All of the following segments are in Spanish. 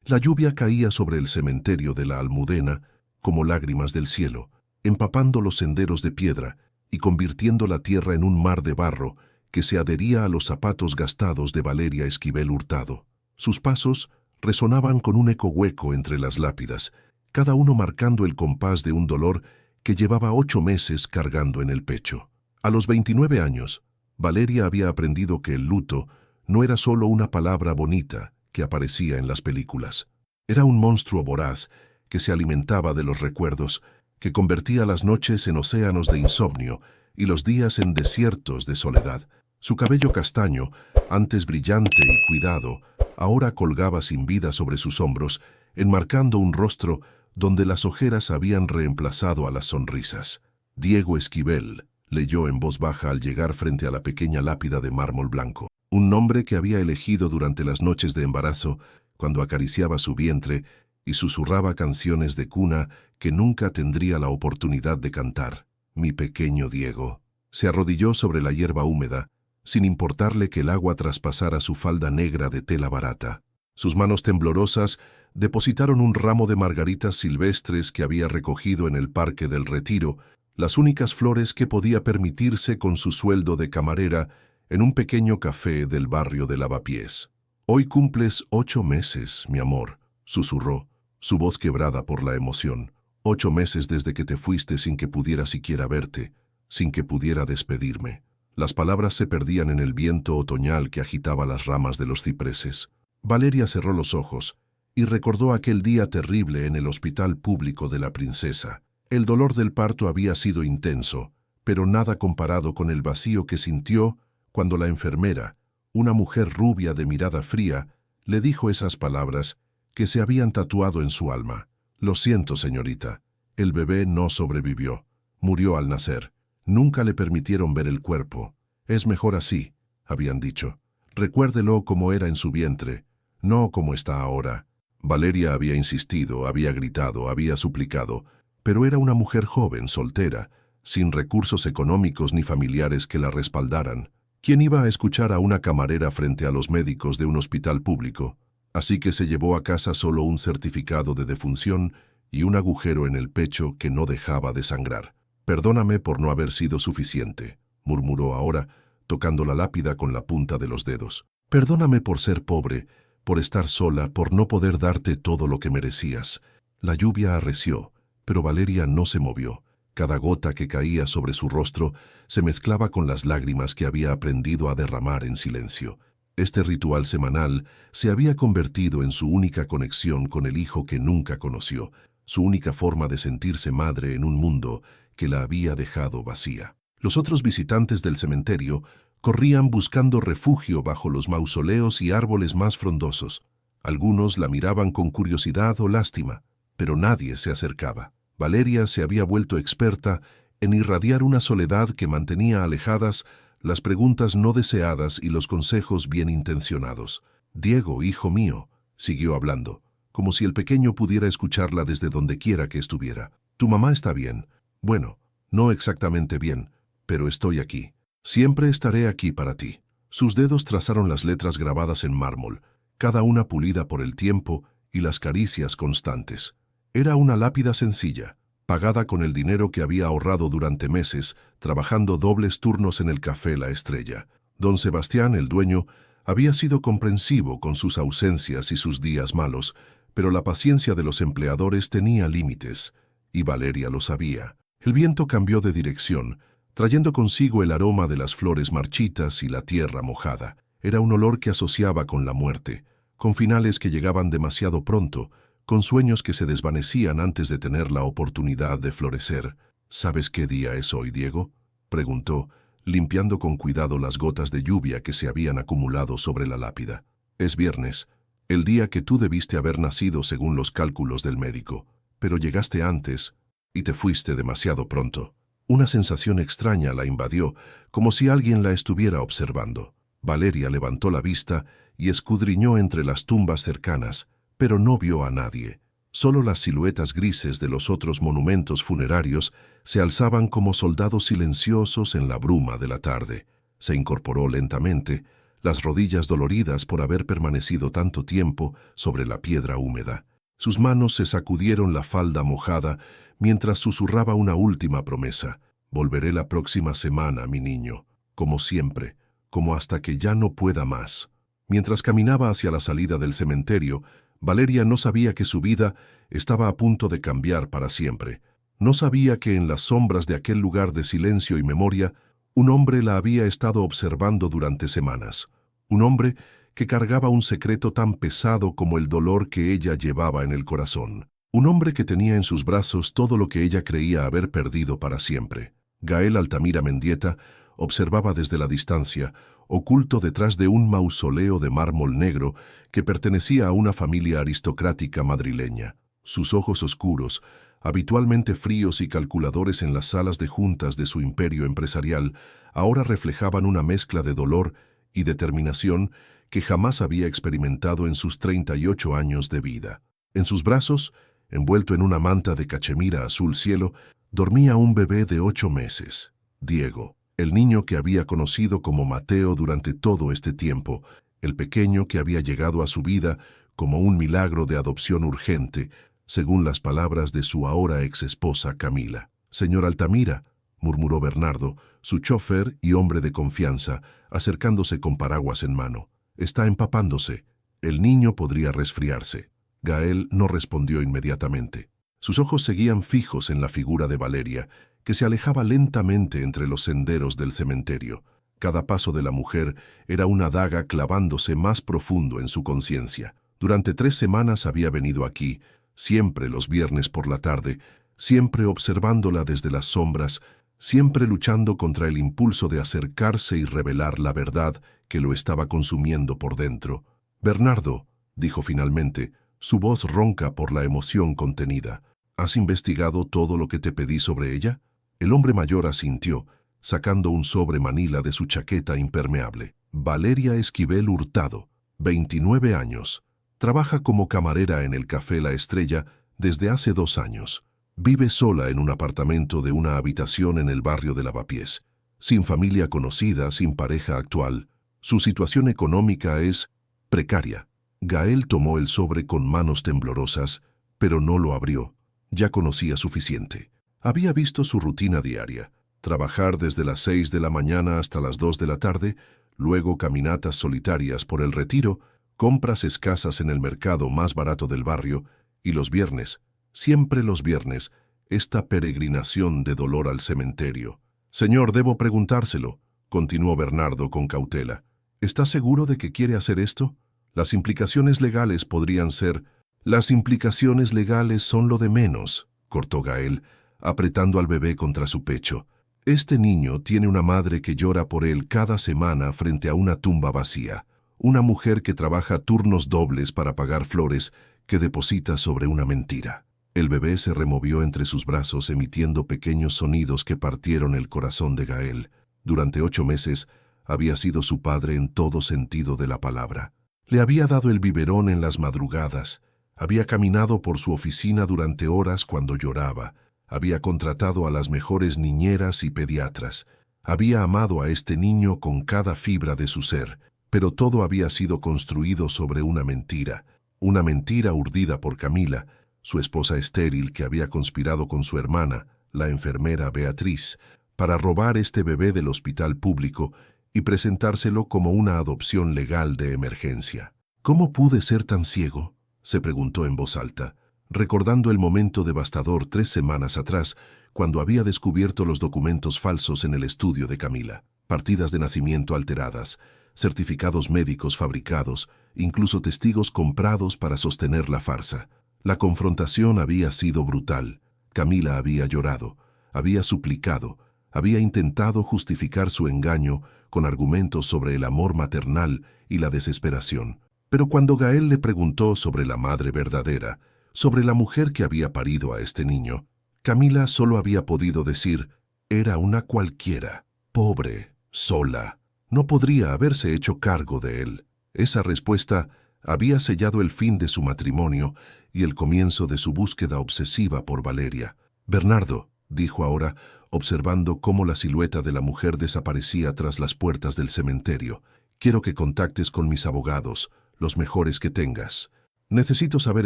La lluvia caía sobre el cementerio de la Almudena como lágrimas del cielo, empapando los senderos de piedra y convirtiendo la tierra en un mar de barro que se adhería a los zapatos gastados de Valeria Esquivel Hurtado. Sus pasos resonaban con un eco hueco entre las lápidas, cada uno marcando el compás de un dolor que llevaba 8 meses cargando en el pecho. A los 29 años, Valeria había aprendido que el luto no era solo una palabra bonita que aparecía en las películas. Era un monstruo voraz que se alimentaba de los recuerdos, que convertía las noches en océanos de insomnio y los días en desiertos de soledad. Su cabello castaño, antes brillante y cuidado, ahora colgaba sin vida sobre sus hombros, enmarcando un rostro donde las ojeras habían reemplazado a las sonrisas. Diego Esquivel, leyó en voz baja al llegar frente a la pequeña lápida de mármol blanco. Un nombre que había elegido durante las noches de embarazo, cuando acariciaba su vientre y susurraba canciones de cuna que nunca tendría la oportunidad de cantar. Mi pequeño Diego. Se arrodilló sobre la hierba húmeda, sin importarle que el agua traspasara su falda negra de tela barata. Sus manos temblorosas depositaron un ramo de margaritas silvestres que había recogido en el Parque del Retiro, las únicas flores que podía permitirse con su sueldo de camarera en un pequeño café del barrio de Lavapiés. Hoy cumples 8 meses, mi amor, susurró, su voz quebrada por la emoción. 8 meses desde que te fuiste sin que pudiera siquiera verte, sin que pudiera despedirme. Las palabras se perdían en el viento otoñal que agitaba las ramas de los cipreses. Valeria cerró los ojos y recordó aquel día terrible en el hospital público de la princesa. El dolor del parto había sido intenso, pero nada comparado con el vacío que sintió cuando la enfermera, una mujer rubia de mirada fría, le dijo esas palabras que se habían tatuado en su alma. Lo siento, señorita, el bebé no sobrevivió. Murió al nacer. Nunca le permitieron ver el cuerpo. Es mejor así, habían dicho. Recuérdelo como era en su vientre, no como está ahora. Valeria había insistido, había gritado, había suplicado, pero era una mujer joven, soltera, sin recursos económicos ni familiares que la respaldaran. ¿Quién iba a escuchar a una camarera frente a los médicos de un hospital público? Así que se llevó a casa solo un certificado de defunción y un agujero en el pecho que no dejaba de sangrar. Perdóname por no haber sido suficiente, murmuró ahora, tocando la lápida con la punta de los dedos. Perdóname por ser pobre, por estar sola, por no poder darte todo lo que merecías. La lluvia arreció, pero Valeria no se movió. Cada gota que caía sobre su rostro se mezclaba con las lágrimas que había aprendido a derramar en silencio. Este ritual semanal se había convertido en su única conexión con el hijo que nunca conoció, su única forma de sentirse madre en un mundo que la había dejado vacía. Los otros visitantes del cementerio corrían buscando refugio bajo los mausoleos y árboles más frondosos. Algunos la miraban con curiosidad o lástima, pero nadie se acercaba. Valeria se había vuelto experta en irradiar una soledad que mantenía alejadas las preguntas no deseadas y los consejos bien intencionados. Diego, hijo mío, siguió hablando, como si el pequeño pudiera escucharla desde donde quiera que estuviera. Tu mamá está bien. Bueno, no exactamente bien, pero estoy aquí. Siempre estaré aquí para ti. Sus dedos trazaron las letras grabadas en mármol, cada una pulida por el tiempo y las caricias constantes. Era una lápida sencilla, pagada con el dinero que había ahorrado durante meses, trabajando dobles turnos en el café La Estrella. Don Sebastián, el dueño, había sido comprensivo con sus ausencias y sus días malos, pero la paciencia de los empleadores tenía límites, y Valeria lo sabía. El viento cambió de dirección, trayendo consigo el aroma de las flores marchitas y la tierra mojada. Era un olor que asociaba con la muerte, con finales que llegaban demasiado pronto, con sueños que se desvanecían antes de tener la oportunidad de florecer. ¿Sabes qué día es hoy, Diego?, preguntó, limpiando con cuidado las gotas de lluvia que se habían acumulado sobre la lápida. Es viernes, el día que tú debiste haber nacido según los cálculos del médico, pero llegaste antes y te fuiste demasiado pronto. Una sensación extraña la invadió, como si alguien la estuviera observando. Valeria levantó la vista y escudriñó entre las tumbas cercanas, pero no vio a nadie. Solo las siluetas grises de los otros monumentos funerarios se alzaban como soldados silenciosos en la bruma de la tarde. Se incorporó lentamente, las rodillas doloridas por haber permanecido tanto tiempo sobre la piedra húmeda. Sus manos se sacudieron la falda mojada mientras susurraba una última promesa. Volveré la próxima semana, mi niño, como siempre, como hasta que ya no pueda más. Mientras caminaba hacia la salida del cementerio, Valeria no sabía que su vida estaba a punto de cambiar para siempre. No sabía que en las sombras de aquel lugar de silencio y memoria, un hombre la había estado observando durante semanas. Un hombre que cargaba un secreto tan pesado como el dolor que ella llevaba en el corazón. Un hombre que tenía en sus brazos todo lo que ella creía haber perdido para siempre. Gael Altamira Mendieta observaba desde la distancia, oculto detrás de un mausoleo de mármol negro que pertenecía a una familia aristocrática madrileña. Sus ojos oscuros, habitualmente fríos y calculadores en las salas de juntas de su imperio empresarial, ahora reflejaban una mezcla de dolor y determinación que jamás había experimentado en sus 38 años de vida. En sus brazos, envuelto en una manta de cachemira azul cielo, dormía un bebé de 8 meses, Diego, el niño que había conocido como Mateo durante todo este tiempo, el pequeño que había llegado a su vida como un milagro de adopción urgente, según las palabras de su ahora ex-esposa Camila. «Señor Altamira», murmuró Bernardo, su chofer y hombre de confianza, acercándose con paraguas en mano. «Está empapándose. El niño podría resfriarse». Gael no respondió inmediatamente. Sus ojos seguían fijos en la figura de Valeria, que se alejaba lentamente entre los senderos del cementerio. Cada paso de la mujer era una daga clavándose más profundo en su conciencia. Durante 3 semanas había venido aquí, siempre los viernes por la tarde, siempre observándola desde las sombras, siempre luchando contra el impulso de acercarse y revelar la verdad que lo estaba consumiendo por dentro. «Bernardo», dijo finalmente, su voz ronca por la emoción contenida, «¿has investigado todo lo que te pedí sobre ella?» El hombre mayor asintió, sacando un sobre manila de su chaqueta impermeable. «Valeria Esquivel Hurtado, 29 años. Trabaja como camarera en el Café La Estrella desde hace 2 años. Vive sola en un apartamento de una habitación en el barrio de Lavapiés. Sin familia conocida, sin pareja actual. Su situación económica es precaria». Gael tomó el sobre con manos temblorosas, pero no lo abrió. Ya conocía suficiente. Había visto su rutina diaria. Trabajar desde las 6 de la mañana hasta las 2 de la tarde, luego caminatas solitarias por el Retiro, compras escasas en el mercado más barato del barrio, y los viernes, siempre los viernes, esta peregrinación de dolor al cementerio. «Señor, debo preguntárselo», continuó Bernardo con cautela. «¿Está seguro de que quiere hacer esto? Las implicaciones legales podrían ser...» «Las implicaciones legales son lo de menos», cortó Gael, apretando al bebé contra su pecho. «Este niño tiene una madre que llora por él cada semana frente a una tumba vacía, una mujer que trabaja turnos dobles para pagar flores que deposita sobre una mentira». El bebé se removió entre sus brazos emitiendo pequeños sonidos que partieron el corazón de Gael. Durante 8 meses había sido su padre en todo sentido de la palabra. Le había dado el biberón en las madrugadas, había caminado por su oficina durante horas cuando lloraba, había contratado a las mejores niñeras y pediatras, había amado a este niño con cada fibra de su ser, pero todo había sido construido sobre una mentira urdida por Camila, su esposa estéril que había conspirado con su hermana, la enfermera Beatriz, para robar este bebé del hospital público y presentárselo como una adopción legal de emergencia. «¿Cómo pude ser tan ciego?», se preguntó en voz alta, recordando el momento devastador 3 semanas atrás, cuando había descubierto los documentos falsos en el estudio de Camila. Partidas de nacimiento alteradas, certificados médicos fabricados, incluso testigos comprados para sostener la farsa. La confrontación había sido brutal. Camila había llorado, había suplicado, había intentado justificar su engaño con argumentos sobre el amor maternal y la desesperación. Pero cuando Gael le preguntó sobre la madre verdadera, sobre la mujer que había parido a este niño, Camila solo había podido decir, era una cualquiera, pobre, sola. No podría haberse hecho cargo de él. Esa respuesta había sellado el fin de su matrimonio y el comienzo de su búsqueda obsesiva por Valeria. «Bernardo», dijo ahora, observando cómo la silueta de la mujer desaparecía tras las puertas del cementerio, Quiero que contactes con mis abogados, los mejores que tengas. Necesito saber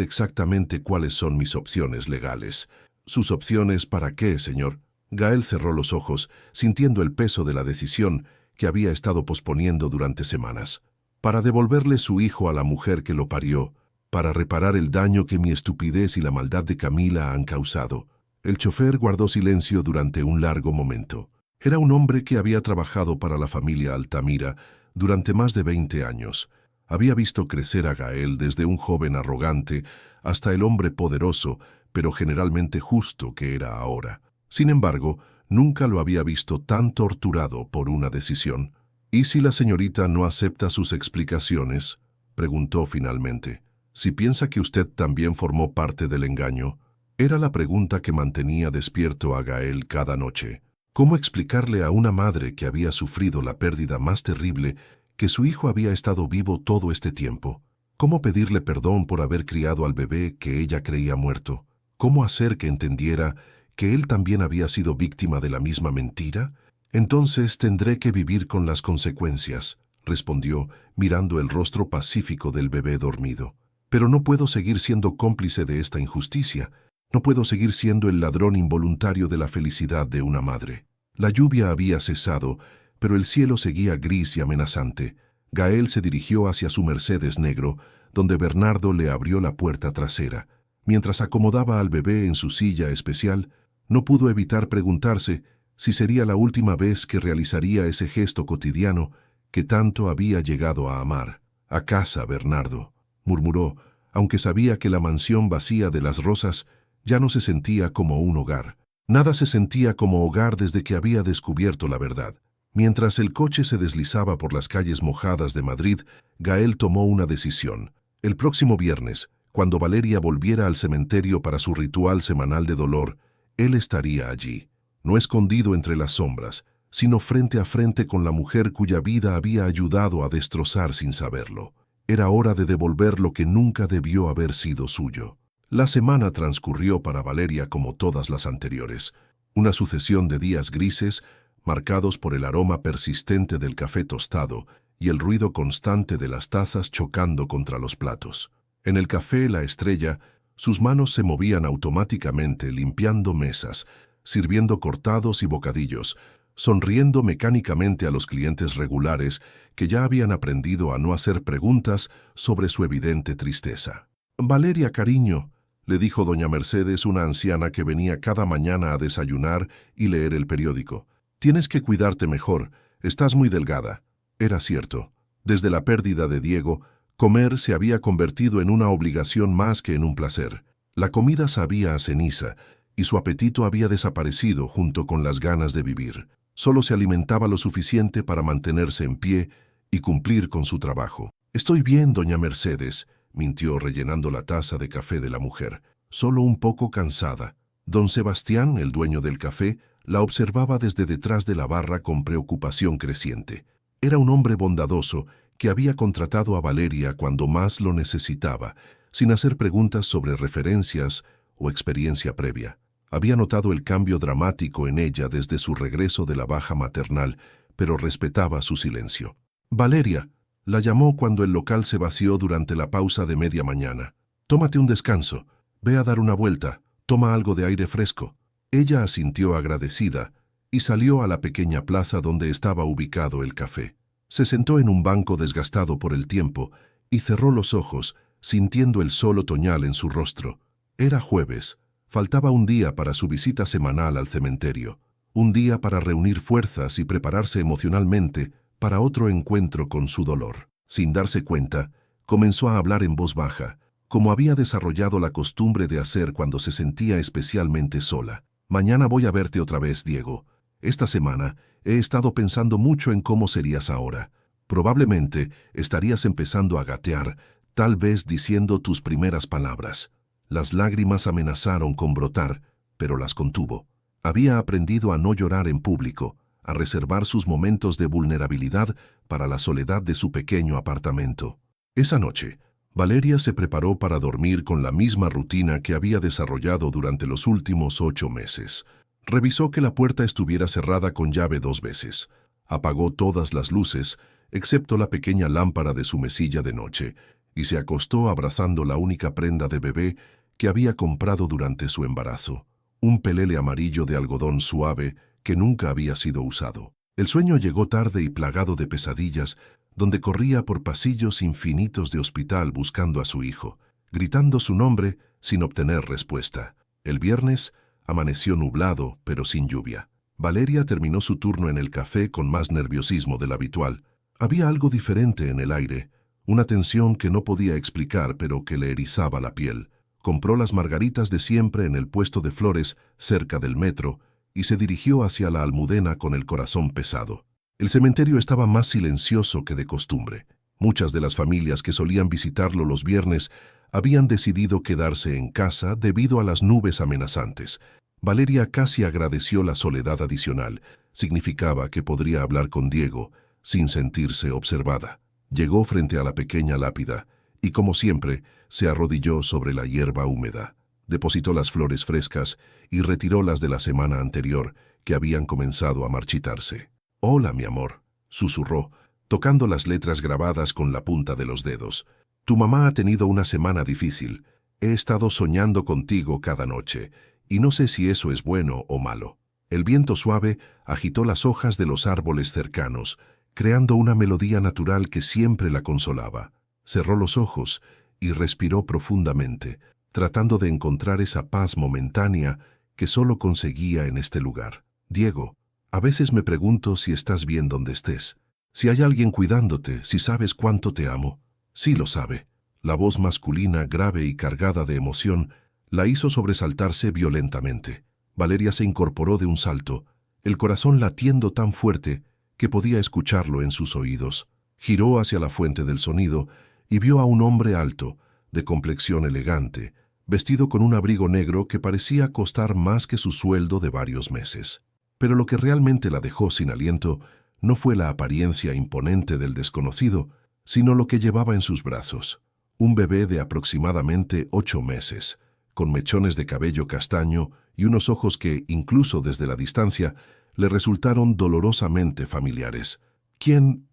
exactamente cuáles son mis opciones legales. ¿Sus opciones para qué, señor? Gael cerró los ojos, sintiendo el peso de la decisión que había estado posponiendo durante semanas. Para devolverle su hijo a la mujer que lo parió, para reparar el daño que mi estupidez y la maldad de Camila han causado. El chofer guardó silencio durante un largo momento. Era un hombre que había trabajado para la familia Altamira durante más de 20 años. Había visto crecer a Gael desde un joven arrogante hasta el hombre poderoso, pero generalmente justo que era ahora. Sin embargo, nunca lo había visto tan torturado por una decisión. ¿Y si la señorita no acepta sus explicaciones?, preguntó finalmente. ¿Si piensa que usted también formó parte del engaño? Era la pregunta que mantenía despierto a Gael cada noche. ¿Cómo explicarle a una madre que había sufrido la pérdida más terrible que su hijo había estado vivo todo este tiempo? ¿Cómo pedirle perdón por haber criado al bebé que ella creía muerto? ¿Cómo hacer que entendiera que él también había sido víctima de la misma mentira? Entonces tendré que vivir con las consecuencias, respondió, mirando el rostro pacífico del bebé dormido. Pero no puedo seguir siendo cómplice de esta injusticia. No puedo seguir siendo el ladrón involuntario de la felicidad de una madre. La lluvia había cesado, pero el cielo seguía gris y amenazante. Gael se dirigió hacia su Mercedes negro, donde Bernardo le abrió la puerta trasera. Mientras acomodaba al bebé en su silla especial, no pudo evitar preguntarse si sería la última vez que realizaría ese gesto cotidiano que tanto había llegado a amar. «A casa, Bernardo», murmuró, aunque sabía que la mansión vacía de las Rosas ya no se sentía como un hogar. Nada se sentía como hogar desde que había descubierto la verdad. Mientras el coche se deslizaba por las calles mojadas de Madrid, Gael tomó una decisión. El próximo viernes, cuando Valeria volviera al cementerio para su ritual semanal de dolor, él estaría allí, no escondido entre las sombras, sino frente a frente con la mujer cuya vida había ayudado a destrozar sin saberlo. Era hora de devolver lo que nunca debió haber sido suyo. La semana transcurrió para Valeria como todas las anteriores, una sucesión de días grises, marcados por el aroma persistente del café tostado y el ruido constante de las tazas chocando contra los platos. En el café La Estrella, sus manos se movían automáticamente limpiando mesas, sirviendo cortados y bocadillos, sonriendo mecánicamente a los clientes regulares que ya habían aprendido a no hacer preguntas sobre su evidente tristeza. «Valeria, cariño», le dijo doña Mercedes, una anciana que venía cada mañana a desayunar y leer el periódico. «Tienes que cuidarte mejor, estás muy delgada». Era cierto. Desde la pérdida de Diego, comer se había convertido en una obligación más que en un placer. La comida sabía a ceniza, y su apetito había desaparecido junto con las ganas de vivir. Solo se alimentaba lo suficiente para mantenerse en pie y cumplir con su trabajo. «Estoy bien, doña Mercedes», mintió rellenando la taza de café de la mujer. «Solo un poco cansada». Don Sebastián, el dueño del café, la observaba desde detrás de la barra con preocupación creciente. Era un hombre bondadoso que había contratado a Valeria cuando más lo necesitaba, sin hacer preguntas sobre referencias o experiencia previa. Había notado el cambio dramático en ella desde su regreso de la baja maternal, pero respetaba su silencio. «Valeria», la llamó cuando el local se vació durante la pausa de media mañana. «Tómate un descanso, ve a dar una vuelta, toma algo de aire fresco». Ella asintió agradecida y salió a la pequeña plaza donde estaba ubicado el café. Se sentó en un banco desgastado por el tiempo y cerró los ojos, sintiendo el sol otoñal en su rostro. Era jueves. Faltaba un día para su visita semanal al cementerio, un día para reunir fuerzas y prepararse emocionalmente para otro encuentro con su dolor. Sin darse cuenta, comenzó a hablar en voz baja, como había desarrollado la costumbre de hacer cuando se sentía especialmente sola. «Mañana voy a verte otra vez, Diego. Esta semana he estado pensando mucho en cómo serías ahora. Probablemente estarías empezando a gatear, tal vez diciendo tus primeras palabras». Las lágrimas amenazaron con brotar, pero las contuvo. Había aprendido a no llorar en público, a reservar sus momentos de vulnerabilidad para la soledad de su pequeño apartamento. Esa noche, Valeria se preparó para dormir con la misma rutina que había desarrollado durante los últimos 8 meses. Revisó que la puerta estuviera cerrada con llave 2 veces. Apagó todas las luces, excepto la pequeña lámpara de su mesilla de noche, y se acostó abrazando la única prenda de bebé que había comprado durante su embarazo, un pelele amarillo de algodón suave que nunca había sido usado. El sueño llegó tarde y plagado de pesadillas, donde corría por pasillos infinitos de hospital buscando a su hijo, gritando su nombre sin obtener respuesta. El viernes amaneció nublado, pero sin lluvia. Valeria terminó su turno en el café con más nerviosismo del habitual. Había algo diferente en el aire, una tensión que no podía explicar pero que le erizaba la piel. Compró las margaritas de siempre en el puesto de flores cerca del metro y se dirigió hacia la Almudena con el corazón pesado. El cementerio estaba más silencioso que de costumbre. Muchas de las familias que solían visitarlo los viernes habían decidido quedarse en casa debido a las nubes amenazantes. Valeria casi agradeció la soledad adicional. Significaba que podría hablar con Diego sin sentirse observada. Llegó frente a la pequeña lápida y, como siempre, se arrodilló sobre la hierba húmeda. Depositó las flores frescas y retiró las de la semana anterior, que habían comenzado a marchitarse. «Hola, mi amor», susurró, tocando las letras grabadas con la punta de los dedos. «Tu mamá ha tenido una semana difícil. He estado soñando contigo cada noche, y no sé si eso es bueno o malo». El viento suave agitó las hojas de los árboles cercanos, creando una melodía natural que siempre la consolaba. Cerró los ojos y respiró profundamente, tratando de encontrar esa paz momentánea que solo conseguía en este lugar. «Diego, a veces me pregunto si estás bien donde estés, si hay alguien cuidándote, si sabes cuánto te amo». Sí lo sabe. La voz masculina, grave y cargada de emoción, la hizo sobresaltarse violentamente. Valeria se incorporó de un salto, el corazón latiendo tan fuerte que podía escucharlo en sus oídos. Giró hacia la fuente del sonido y vio a un hombre alto, de complexión elegante, vestido con un abrigo negro que parecía costar más que su sueldo de varios meses. Pero lo que realmente la dejó sin aliento no fue la apariencia imponente del desconocido, sino lo que llevaba en sus brazos. Un bebé de aproximadamente 8 meses, con mechones de cabello castaño y unos ojos que, incluso desde la distancia, le resultaron dolorosamente familiares. «¿Quién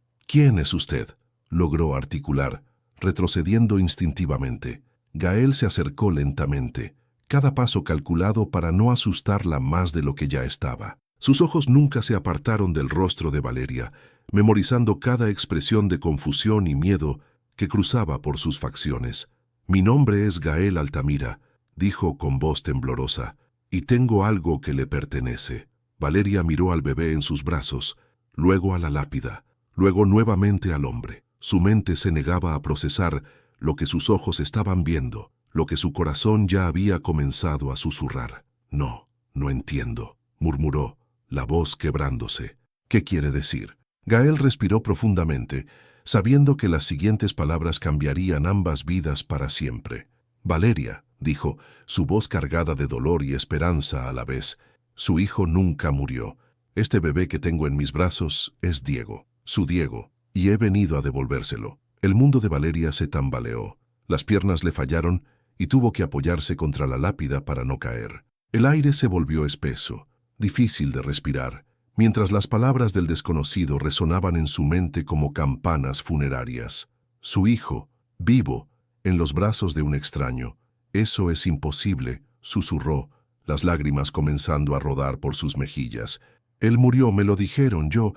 es usted?», logró articular, retrocediendo instintivamente. Gael se acercó lentamente, cada paso calculado para no asustarla más de lo que ya estaba. Sus ojos nunca se apartaron del rostro de Valeria, memorizando cada expresión de confusión y miedo que cruzaba por sus facciones. «Mi nombre es Gael Altamira», dijo con voz temblorosa, «y tengo algo que le pertenece». Valeria miró al bebé en sus brazos, luego a la lápida, luego nuevamente al hombre. Su mente se negaba a procesar lo que sus ojos estaban viendo, lo que su corazón ya había comenzado a susurrar. «No, no entiendo», murmuró, la voz quebrándose. «¿Qué quiere decir?». Gael respiró profundamente, sabiendo que las siguientes palabras cambiarían ambas vidas para siempre. «Valeria», dijo, su voz cargada de dolor y esperanza a la vez, «su hijo nunca murió. Este bebé que tengo en mis brazos es Diego, su Diego, y he venido a devolvérselo». El mundo de Valeria se tambaleó. Las piernas le fallaron y tuvo que apoyarse contra la lápida para no caer. El aire se volvió espeso, difícil de respirar, mientras las palabras del desconocido resonaban en su mente como campanas funerarias. «Su hijo, vivo, en los brazos de un extraño. Eso es imposible», susurró, las lágrimas comenzando a rodar por sus mejillas. «Él murió, me lo dijeron, yo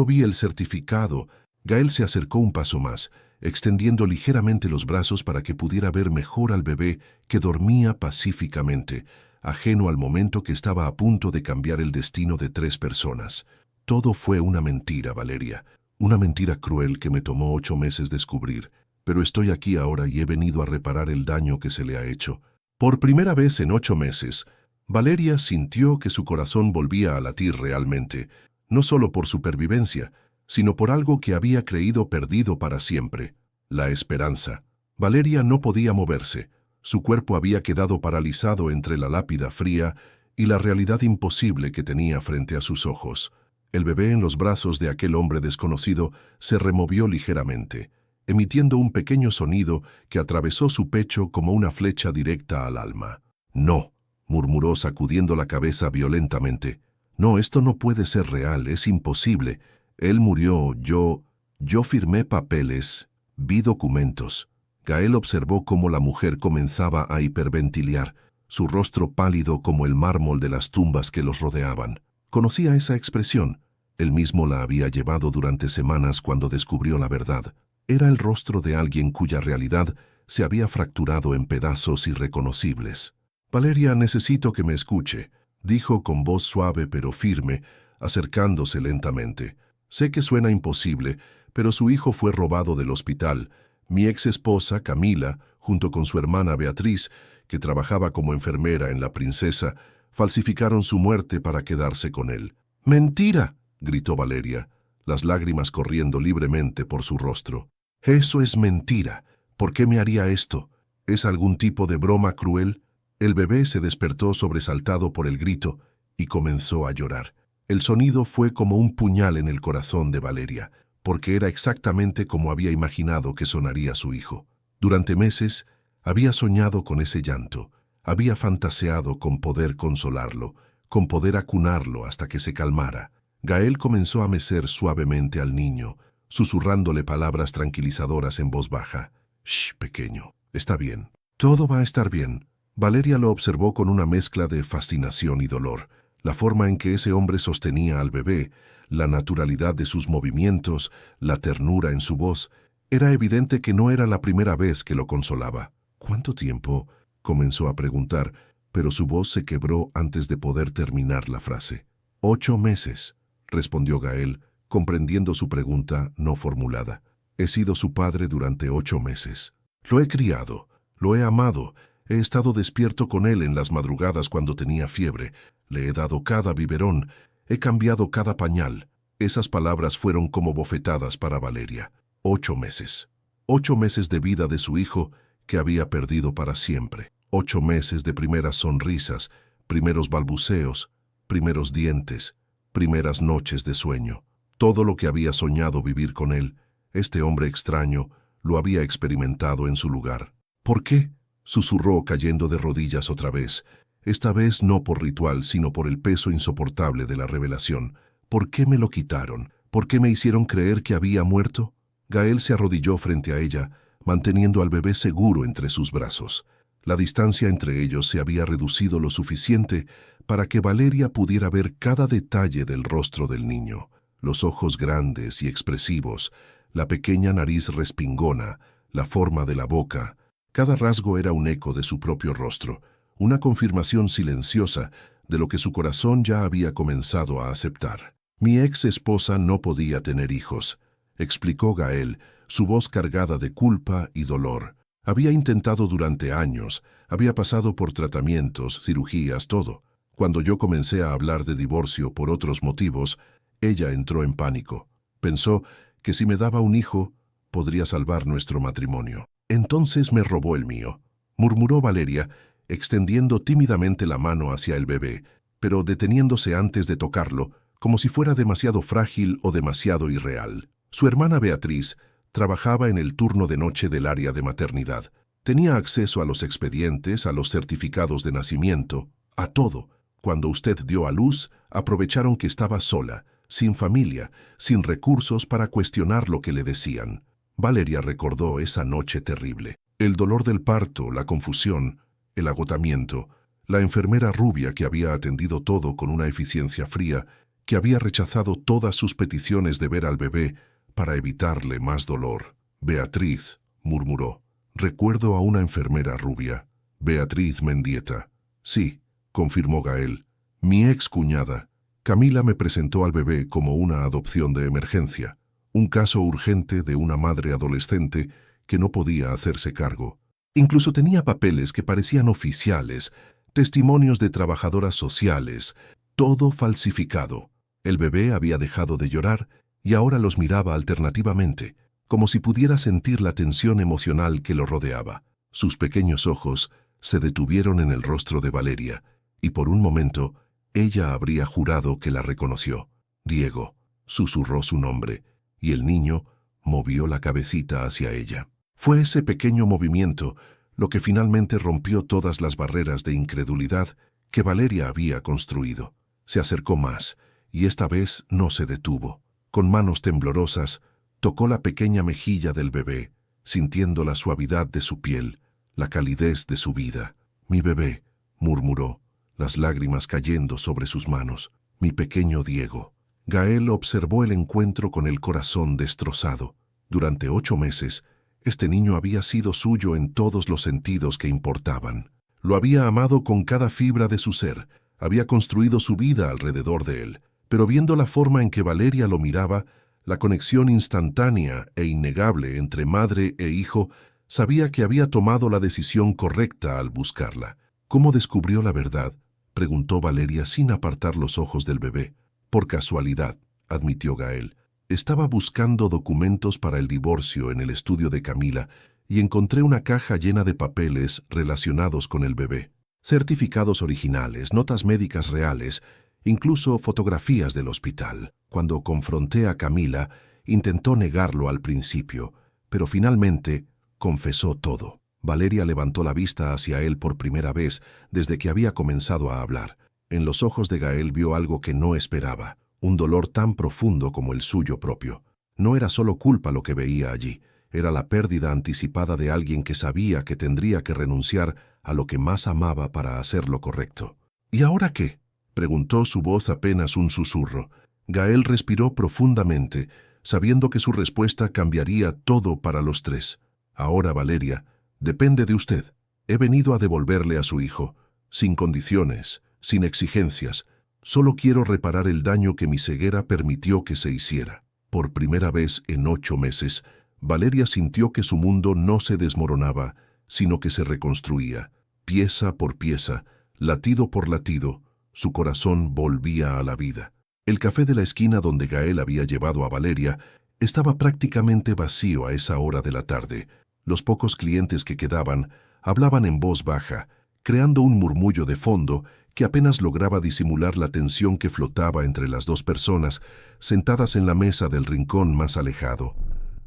vi el certificado». Gael se acercó un paso más, extendiendo ligeramente los brazos para que pudiera ver mejor al bebé que dormía pacíficamente, ajeno al momento que estaba a punto de cambiar el destino de 3 personas. «Todo fue una mentira, Valeria, una mentira cruel que me tomó 8 meses descubrir, pero estoy aquí ahora y he venido a reparar el daño que se le ha hecho». Por primera vez en 8 meses, Valeria sintió que su corazón volvía a latir realmente, no solo por supervivencia, sino por algo que había creído perdido para siempre, la esperanza. Valeria no podía moverse. Su cuerpo había quedado paralizado entre la lápida fría y la realidad imposible que tenía frente a sus ojos. El bebé en los brazos de aquel hombre desconocido se removió ligeramente, emitiendo un pequeño sonido que atravesó su pecho como una flecha directa al alma. «No», murmuró sacudiendo la cabeza violentamente. «No, esto no puede ser real, es imposible. Él murió, yo Yo firmé papeles, vi documentos. Gael observó cómo la mujer comenzaba a hiperventilar, su rostro pálido como el mármol de las tumbas que los rodeaban. Conocía esa expresión. Él mismo la había llevado durante semanas cuando descubrió la verdad. Era el rostro de alguien cuya realidad se había fracturado en pedazos irreconocibles. «Valeria, necesito que me escuche», dijo con voz suave pero firme, acercándose lentamente. «Sé que suena imposible, pero su hijo fue robado del hospital. Mi ex esposa, Camila, junto con su hermana Beatriz, que trabajaba como enfermera en La Princesa, falsificaron su muerte para quedarse con él». «¡Mentira!», gritó Valeria, las lágrimas corriendo libremente por su rostro. «Eso es mentira. ¿Por qué me haría esto? ¿Es algún tipo de broma cruel?». El bebé se despertó sobresaltado por el grito y comenzó a llorar. El sonido fue como un puñal en el corazón de Valeria, porque era exactamente como había imaginado que sonaría su hijo. Durante meses había soñado con ese llanto, había fantaseado con poder consolarlo, con poder acunarlo hasta que se calmara. Gael comenzó a mecer suavemente al niño, susurrándole palabras tranquilizadoras en voz baja. «Shh, pequeño, está bien. Todo va a estar bien». Valeria lo observó con una mezcla de fascinación y dolor. La forma en que ese hombre sostenía al bebé, la naturalidad de sus movimientos, la ternura en su voz. Era evidente que no era la primera vez que lo consolaba. «¿Cuánto tiempo?», comenzó a preguntar, pero su voz se quebró antes de poder terminar la frase. «8 meses», respondió Gael, comprendiendo su pregunta no formulada. «He sido su padre durante 8 meses. Lo he criado, lo he amado. He estado despierto con él en las madrugadas cuando tenía fiebre. Le he dado cada biberón. He cambiado cada pañal». Esas palabras fueron como bofetadas para Valeria. 8 meses. 8 meses de vida de su hijo que había perdido para siempre. 8 meses de primeras sonrisas, primeros balbuceos, primeros dientes, primeras noches de sueño. Todo lo que había soñado vivir con él, este hombre extraño, lo había experimentado en su lugar. «¿Por qué?», susurró cayendo de rodillas otra vez, esta vez no por ritual, sino por el peso insoportable de la revelación. «¿Por qué me lo quitaron? ¿Por qué me hicieron creer que había muerto?». Gael se arrodilló frente a ella, manteniendo al bebé seguro entre sus brazos. La distancia entre ellos se había reducido lo suficiente para que Valeria pudiera ver cada detalle del rostro del niño. Los ojos grandes y expresivos, la pequeña nariz respingona, la forma de la boca. Cada rasgo era un eco de su propio rostro, una confirmación silenciosa de lo que su corazón ya había comenzado a aceptar. «Mi ex esposa no podía tener hijos», explicó Gael, su voz cargada de culpa y dolor. «Había intentado durante años, había pasado por tratamientos, cirugías, todo. Cuando yo comencé a hablar de divorcio por otros motivos, ella entró en pánico. Pensó que si me daba un hijo, podría salvar nuestro matrimonio. Entonces me robó el mío», murmuró Valeria, extendiendo tímidamente la mano hacia el bebé, pero deteniéndose antes de tocarlo, como si fuera demasiado frágil o demasiado irreal. Su hermana Beatriz trabajaba en el turno de noche del área de maternidad. Tenía acceso a los expedientes, a los certificados de nacimiento, a todo. Cuando usted dio a luz, aprovecharon que estaba sola, sin familia, sin recursos para cuestionar lo que le decían. Valeria recordó esa noche terrible. El dolor del parto, la confusión, el agotamiento, la enfermera rubia que había atendido todo con una eficiencia fría, que había rechazado todas sus peticiones de ver al bebé para evitarle más dolor. «Beatriz», murmuró. «Recuerdo a una enfermera rubia. Beatriz Mendieta». «Sí», confirmó Gael. «Mi ex cuñada. Camila me presentó al bebé como una adopción de emergencia. Un caso urgente de una madre adolescente que no podía hacerse cargo. Incluso tenía papeles que parecían oficiales, testimonios de trabajadoras sociales, todo falsificado. El bebé había dejado de llorar y ahora los miraba alternativamente, como si pudiera sentir la tensión emocional que lo rodeaba. Sus pequeños ojos se detuvieron en el rostro de Valeria, y por un momento ella habría jurado que la reconoció. «Diego», susurró su nombre, y el niño movió la cabecita hacia ella. Fue ese pequeño movimiento lo que finalmente rompió todas las barreras de incredulidad que Valeria había construido. Se acercó más, y esta vez no se detuvo. Con manos temblorosas, Tocó la pequeña mejilla del bebé, sintiendo la suavidad de su piel, la calidez de su vida. «Mi bebé», murmuró, las lágrimas cayendo sobre sus manos. «Mi pequeño Diego». Gael observó el encuentro con el corazón destrozado. Durante 8 meses, este niño había sido suyo en todos los sentidos que importaban. Lo había amado con cada fibra de su ser, había construido su vida alrededor de él, pero viendo la forma en que Valeria lo miraba, la conexión instantánea e innegable entre madre e hijo, sabía que había tomado la decisión correcta al buscarla. «¿Cómo descubrió la verdad?», preguntó Valeria sin apartar los ojos del bebé. «Por casualidad», admitió Gael. «Estaba buscando documentos para el divorcio en el estudio de Camila y encontré una caja llena de papeles relacionados con el bebé. Certificados originales, notas médicas reales, incluso fotografías del hospital. Cuando confronté a Camila, intentó negarlo al principio, pero finalmente confesó todo». Valeria levantó la vista hacia él por primera vez desde que había comenzado a hablar. En los ojos de Gael vio algo que no esperaba, un dolor tan profundo como el suyo propio. No era solo culpa lo que veía allí, era la pérdida anticipada de alguien que sabía que tendría que renunciar a lo que más amaba para hacer lo correcto. «¿Y ahora qué?», preguntó, su voz apenas un susurro. Gael respiró profundamente, sabiendo que su respuesta cambiaría todo para los tres. «Ahora, Valeria, depende de usted. He venido a devolverle a su hijo, sin condiciones, sin exigencias. Solo quiero reparar el daño que mi ceguera permitió que se hiciera». Por primera vez en 8 meses, Valeria sintió que su mundo no se desmoronaba, sino que se reconstruía. Pieza por pieza, latido por latido, su corazón volvía a la vida. El café de la esquina donde Gael había llevado a Valeria estaba prácticamente vacío a esa hora de la tarde. Los pocos clientes que quedaban hablaban en voz baja, creando un murmullo de fondo que apenas lograba disimular la tensión que flotaba entre las dos personas sentadas en la mesa del rincón más alejado.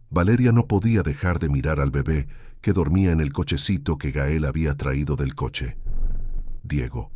Valeria no podía dejar de mirar al bebé que dormía en el cochecito que Gael había traído del coche. Diego.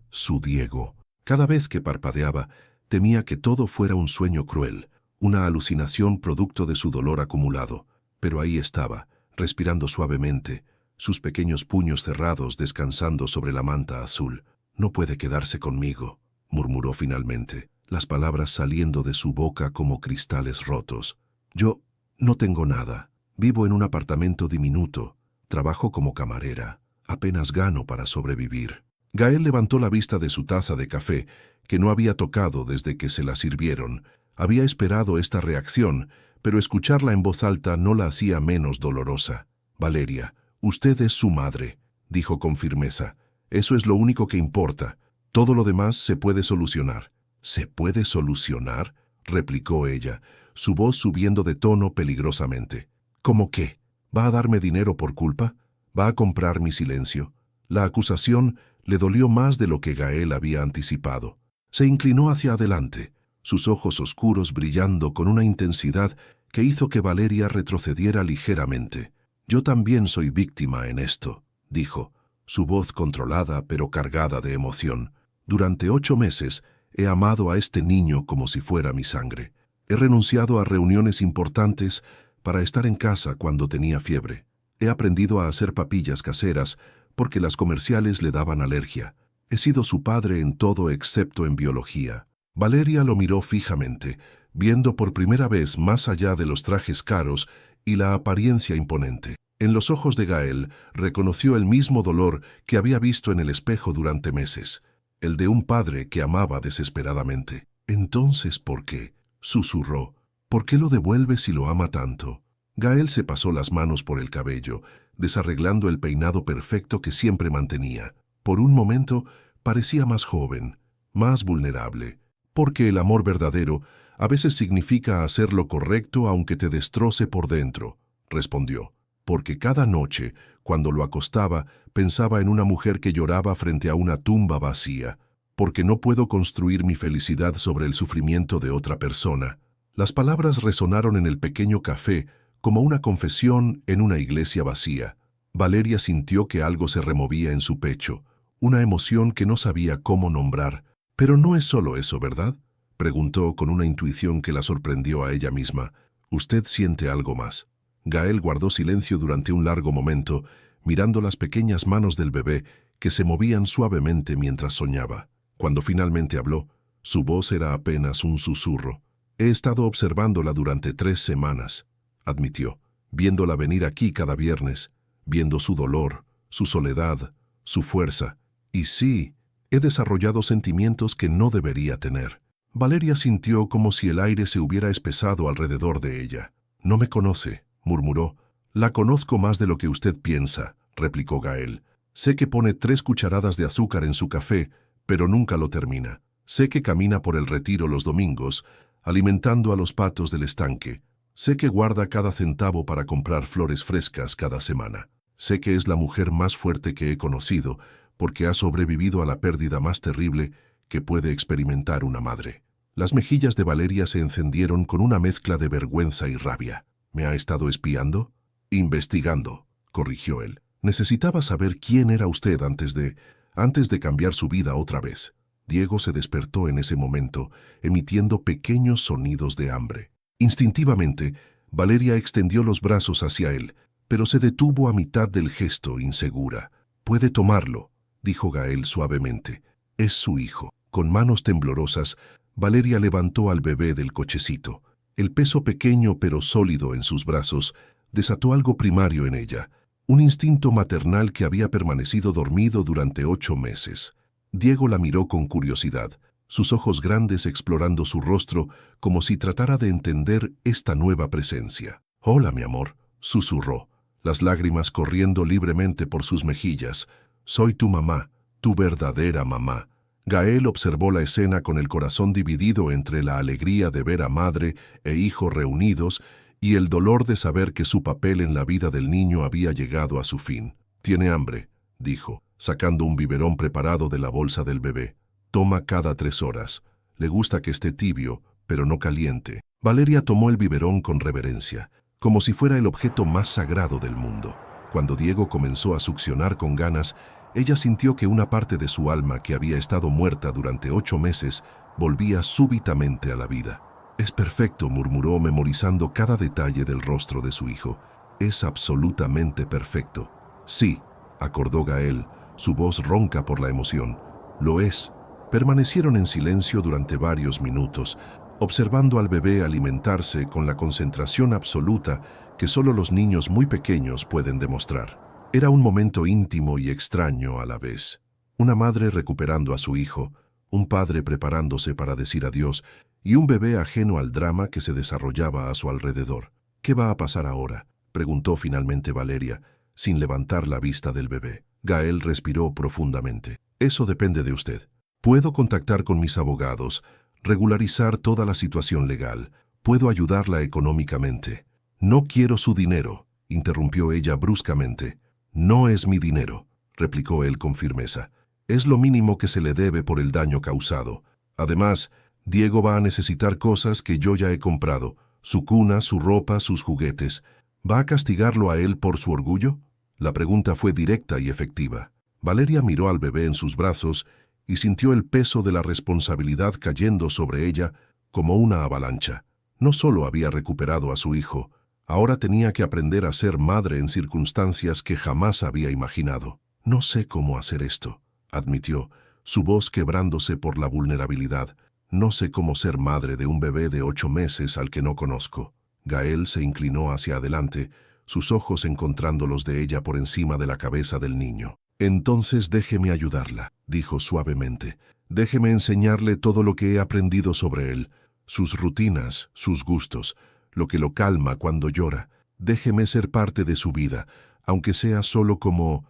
Su Diego. Cada vez que parpadeaba, temía que todo fuera un sueño cruel, una alucinación producto de su dolor acumulado. Pero ahí estaba, respirando suavemente, sus pequeños puños cerrados descansando sobre la manta azul. «No puede quedarse conmigo», murmuró finalmente, las palabras saliendo de su boca como cristales rotos. «Yo no tengo nada. Vivo en un apartamento diminuto. Trabajo como camarera. Apenas gano para sobrevivir». Gael levantó la vista de su taza de café, que no había tocado desde que se la sirvieron. Había esperado esta reacción, pero escucharla en voz alta no la hacía menos dolorosa. «Valeria, usted es su madre», dijo con firmeza. «Eso es lo único que importa. Todo lo demás se puede solucionar». «¿Se puede solucionar?», replicó ella, su voz subiendo de tono peligrosamente. «¿Cómo qué? ¿Va a darme dinero por culpa? ¿Va a comprar mi silencio?». La acusación le dolió más de lo que Gael había anticipado. Se inclinó hacia adelante, sus ojos oscuros brillando con una intensidad que hizo que Valeria retrocediera ligeramente. «Yo también soy víctima en esto», dijo, su voz controlada pero cargada de emoción. «Durante 8 meses he amado a este niño como si fuera mi sangre. He renunciado a reuniones importantes para estar en casa cuando tenía fiebre. He aprendido a hacer papillas caseras porque las comerciales le daban alergia. He sido su padre en todo excepto en biología». Valeria lo miró fijamente, viendo por primera vez más allá de los trajes caros y la apariencia imponente. En los ojos de Gael reconoció el mismo dolor que había visto en el espejo durante meses, el de un padre que amaba desesperadamente. «Entonces, ¿por qué?», susurró. «¿Por qué lo devuelve si lo ama tanto?». Gael se pasó las manos por el cabello, desarreglando el peinado perfecto que siempre mantenía. Por un momento parecía más joven, más vulnerable, porque el amor verdadero a veces significa hacer lo correcto aunque te destroce por dentro, respondió. Porque cada noche, cuando lo acostaba, pensaba en una mujer que lloraba frente a una tumba vacía. Porque no puedo construir mi felicidad sobre el sufrimiento de otra persona. Las palabras resonaron en el pequeño café como una confesión en una iglesia vacía. Valeria sintió que algo se removía en su pecho, una emoción que no sabía cómo nombrar. «Pero no es solo eso, ¿verdad?», preguntó con una intuición que la sorprendió a ella misma. Usted siente algo más. Gael guardó silencio durante un largo momento, mirando las pequeñas manos del bebé que se movían suavemente mientras soñaba. Cuando finalmente habló, su voz era apenas un susurro. He estado observándola durante 3 semanas, admitió, viéndola venir aquí cada viernes, viendo su dolor, su soledad, su fuerza. Y sí, he desarrollado sentimientos que no debería tener. Valeria sintió como si el aire se hubiera espesado alrededor de ella. No me conoce, murmuró. La conozco más de lo que usted piensa, replicó Gael. Sé que pone 3 cucharadas de azúcar en su café, pero nunca lo termina. Sé que camina por el retiro los domingos, alimentando a los patos del estanque. Sé que guarda cada centavo para comprar flores frescas cada semana. Sé que es la mujer más fuerte que he conocido, porque ha sobrevivido a la pérdida más terrible que puede experimentar una madre. Las mejillas de Valeria se encendieron con una mezcla de vergüenza y rabia. ¿Me ha estado espiando? Investigando, corrigió él. Necesitaba saber quién era usted antes de cambiar su vida otra vez. Diego se despertó en ese momento, emitiendo pequeños sonidos de hambre. Instintivamente, Valeria extendió los brazos hacia él, pero se detuvo a mitad del gesto, insegura. «Puede tomarlo», dijo Gael suavemente. «Es su hijo». Con manos temblorosas, Valeria levantó al bebé del cochecito. El peso pequeño pero sólido en sus brazos desató algo primario en ella, un instinto maternal que había permanecido dormido durante 8 meses. Diego la miró con curiosidad, sus ojos grandes explorando su rostro como si tratara de entender esta nueva presencia. «Hola, mi amor», susurró, las lágrimas corriendo libremente por sus mejillas. «Soy tu mamá, tu verdadera mamá». Gael observó la escena con el corazón dividido entre la alegría de ver a madre e hijo reunidos y el dolor de saber que su papel en la vida del niño había llegado a su fin. «Tiene hambre», dijo, sacando un biberón preparado de la bolsa del bebé. «Toma cada 3 horas. Le gusta que esté tibio, pero no caliente». Valeria tomó el biberón con reverencia, como si fuera el objeto más sagrado del mundo. Cuando Diego comenzó a succionar con ganas, ella sintió que una parte de su alma que había estado muerta durante 8 meses volvía súbitamente a la vida. «Es perfecto», murmuró memorizando cada detalle del rostro de su hijo. «Es absolutamente perfecto». «Sí», acordó Gael, su voz ronca por la emoción. «Lo es». Permanecieron en silencio durante varios minutos, observando al bebé alimentarse con la concentración absoluta que solo los niños muy pequeños pueden demostrar. Era un momento íntimo y extraño a la vez. Una madre recuperando a su hijo, un padre preparándose para decir adiós y un bebé ajeno al drama que se desarrollaba a su alrededor. «¿Qué va a pasar ahora?», preguntó finalmente Valeria, sin levantar la vista del bebé. Gael respiró profundamente. «Eso depende de usted. Puedo contactar con mis abogados, regularizar toda la situación legal. Puedo ayudarla económicamente». «No quiero su dinero», interrumpió ella bruscamente. «No es mi dinero», replicó él con firmeza. «Es lo mínimo que se le debe por el daño causado. Además, Diego va a necesitar cosas que yo ya he comprado, su cuna, su ropa, sus juguetes. ¿Va a castigarlo a él por su orgullo?». La pregunta fue directa y efectiva. Valeria miró al bebé en sus brazos y sintió el peso de la responsabilidad cayendo sobre ella como una avalancha. No solo había recuperado a su hijo, ahora tenía que aprender a ser madre en circunstancias que jamás había imaginado. «No sé cómo hacer esto», admitió, su voz quebrándose por la vulnerabilidad. «No sé cómo ser madre de un bebé de 8 meses al que no conozco». Gael se inclinó hacia adelante, sus ojos encontrando los de ella por encima de la cabeza del niño. «Entonces déjeme ayudarla», dijo suavemente. «Déjeme enseñarle todo lo que he aprendido sobre él, sus rutinas, sus gustos, lo que lo calma cuando llora. Déjeme ser parte de su vida, aunque sea solo como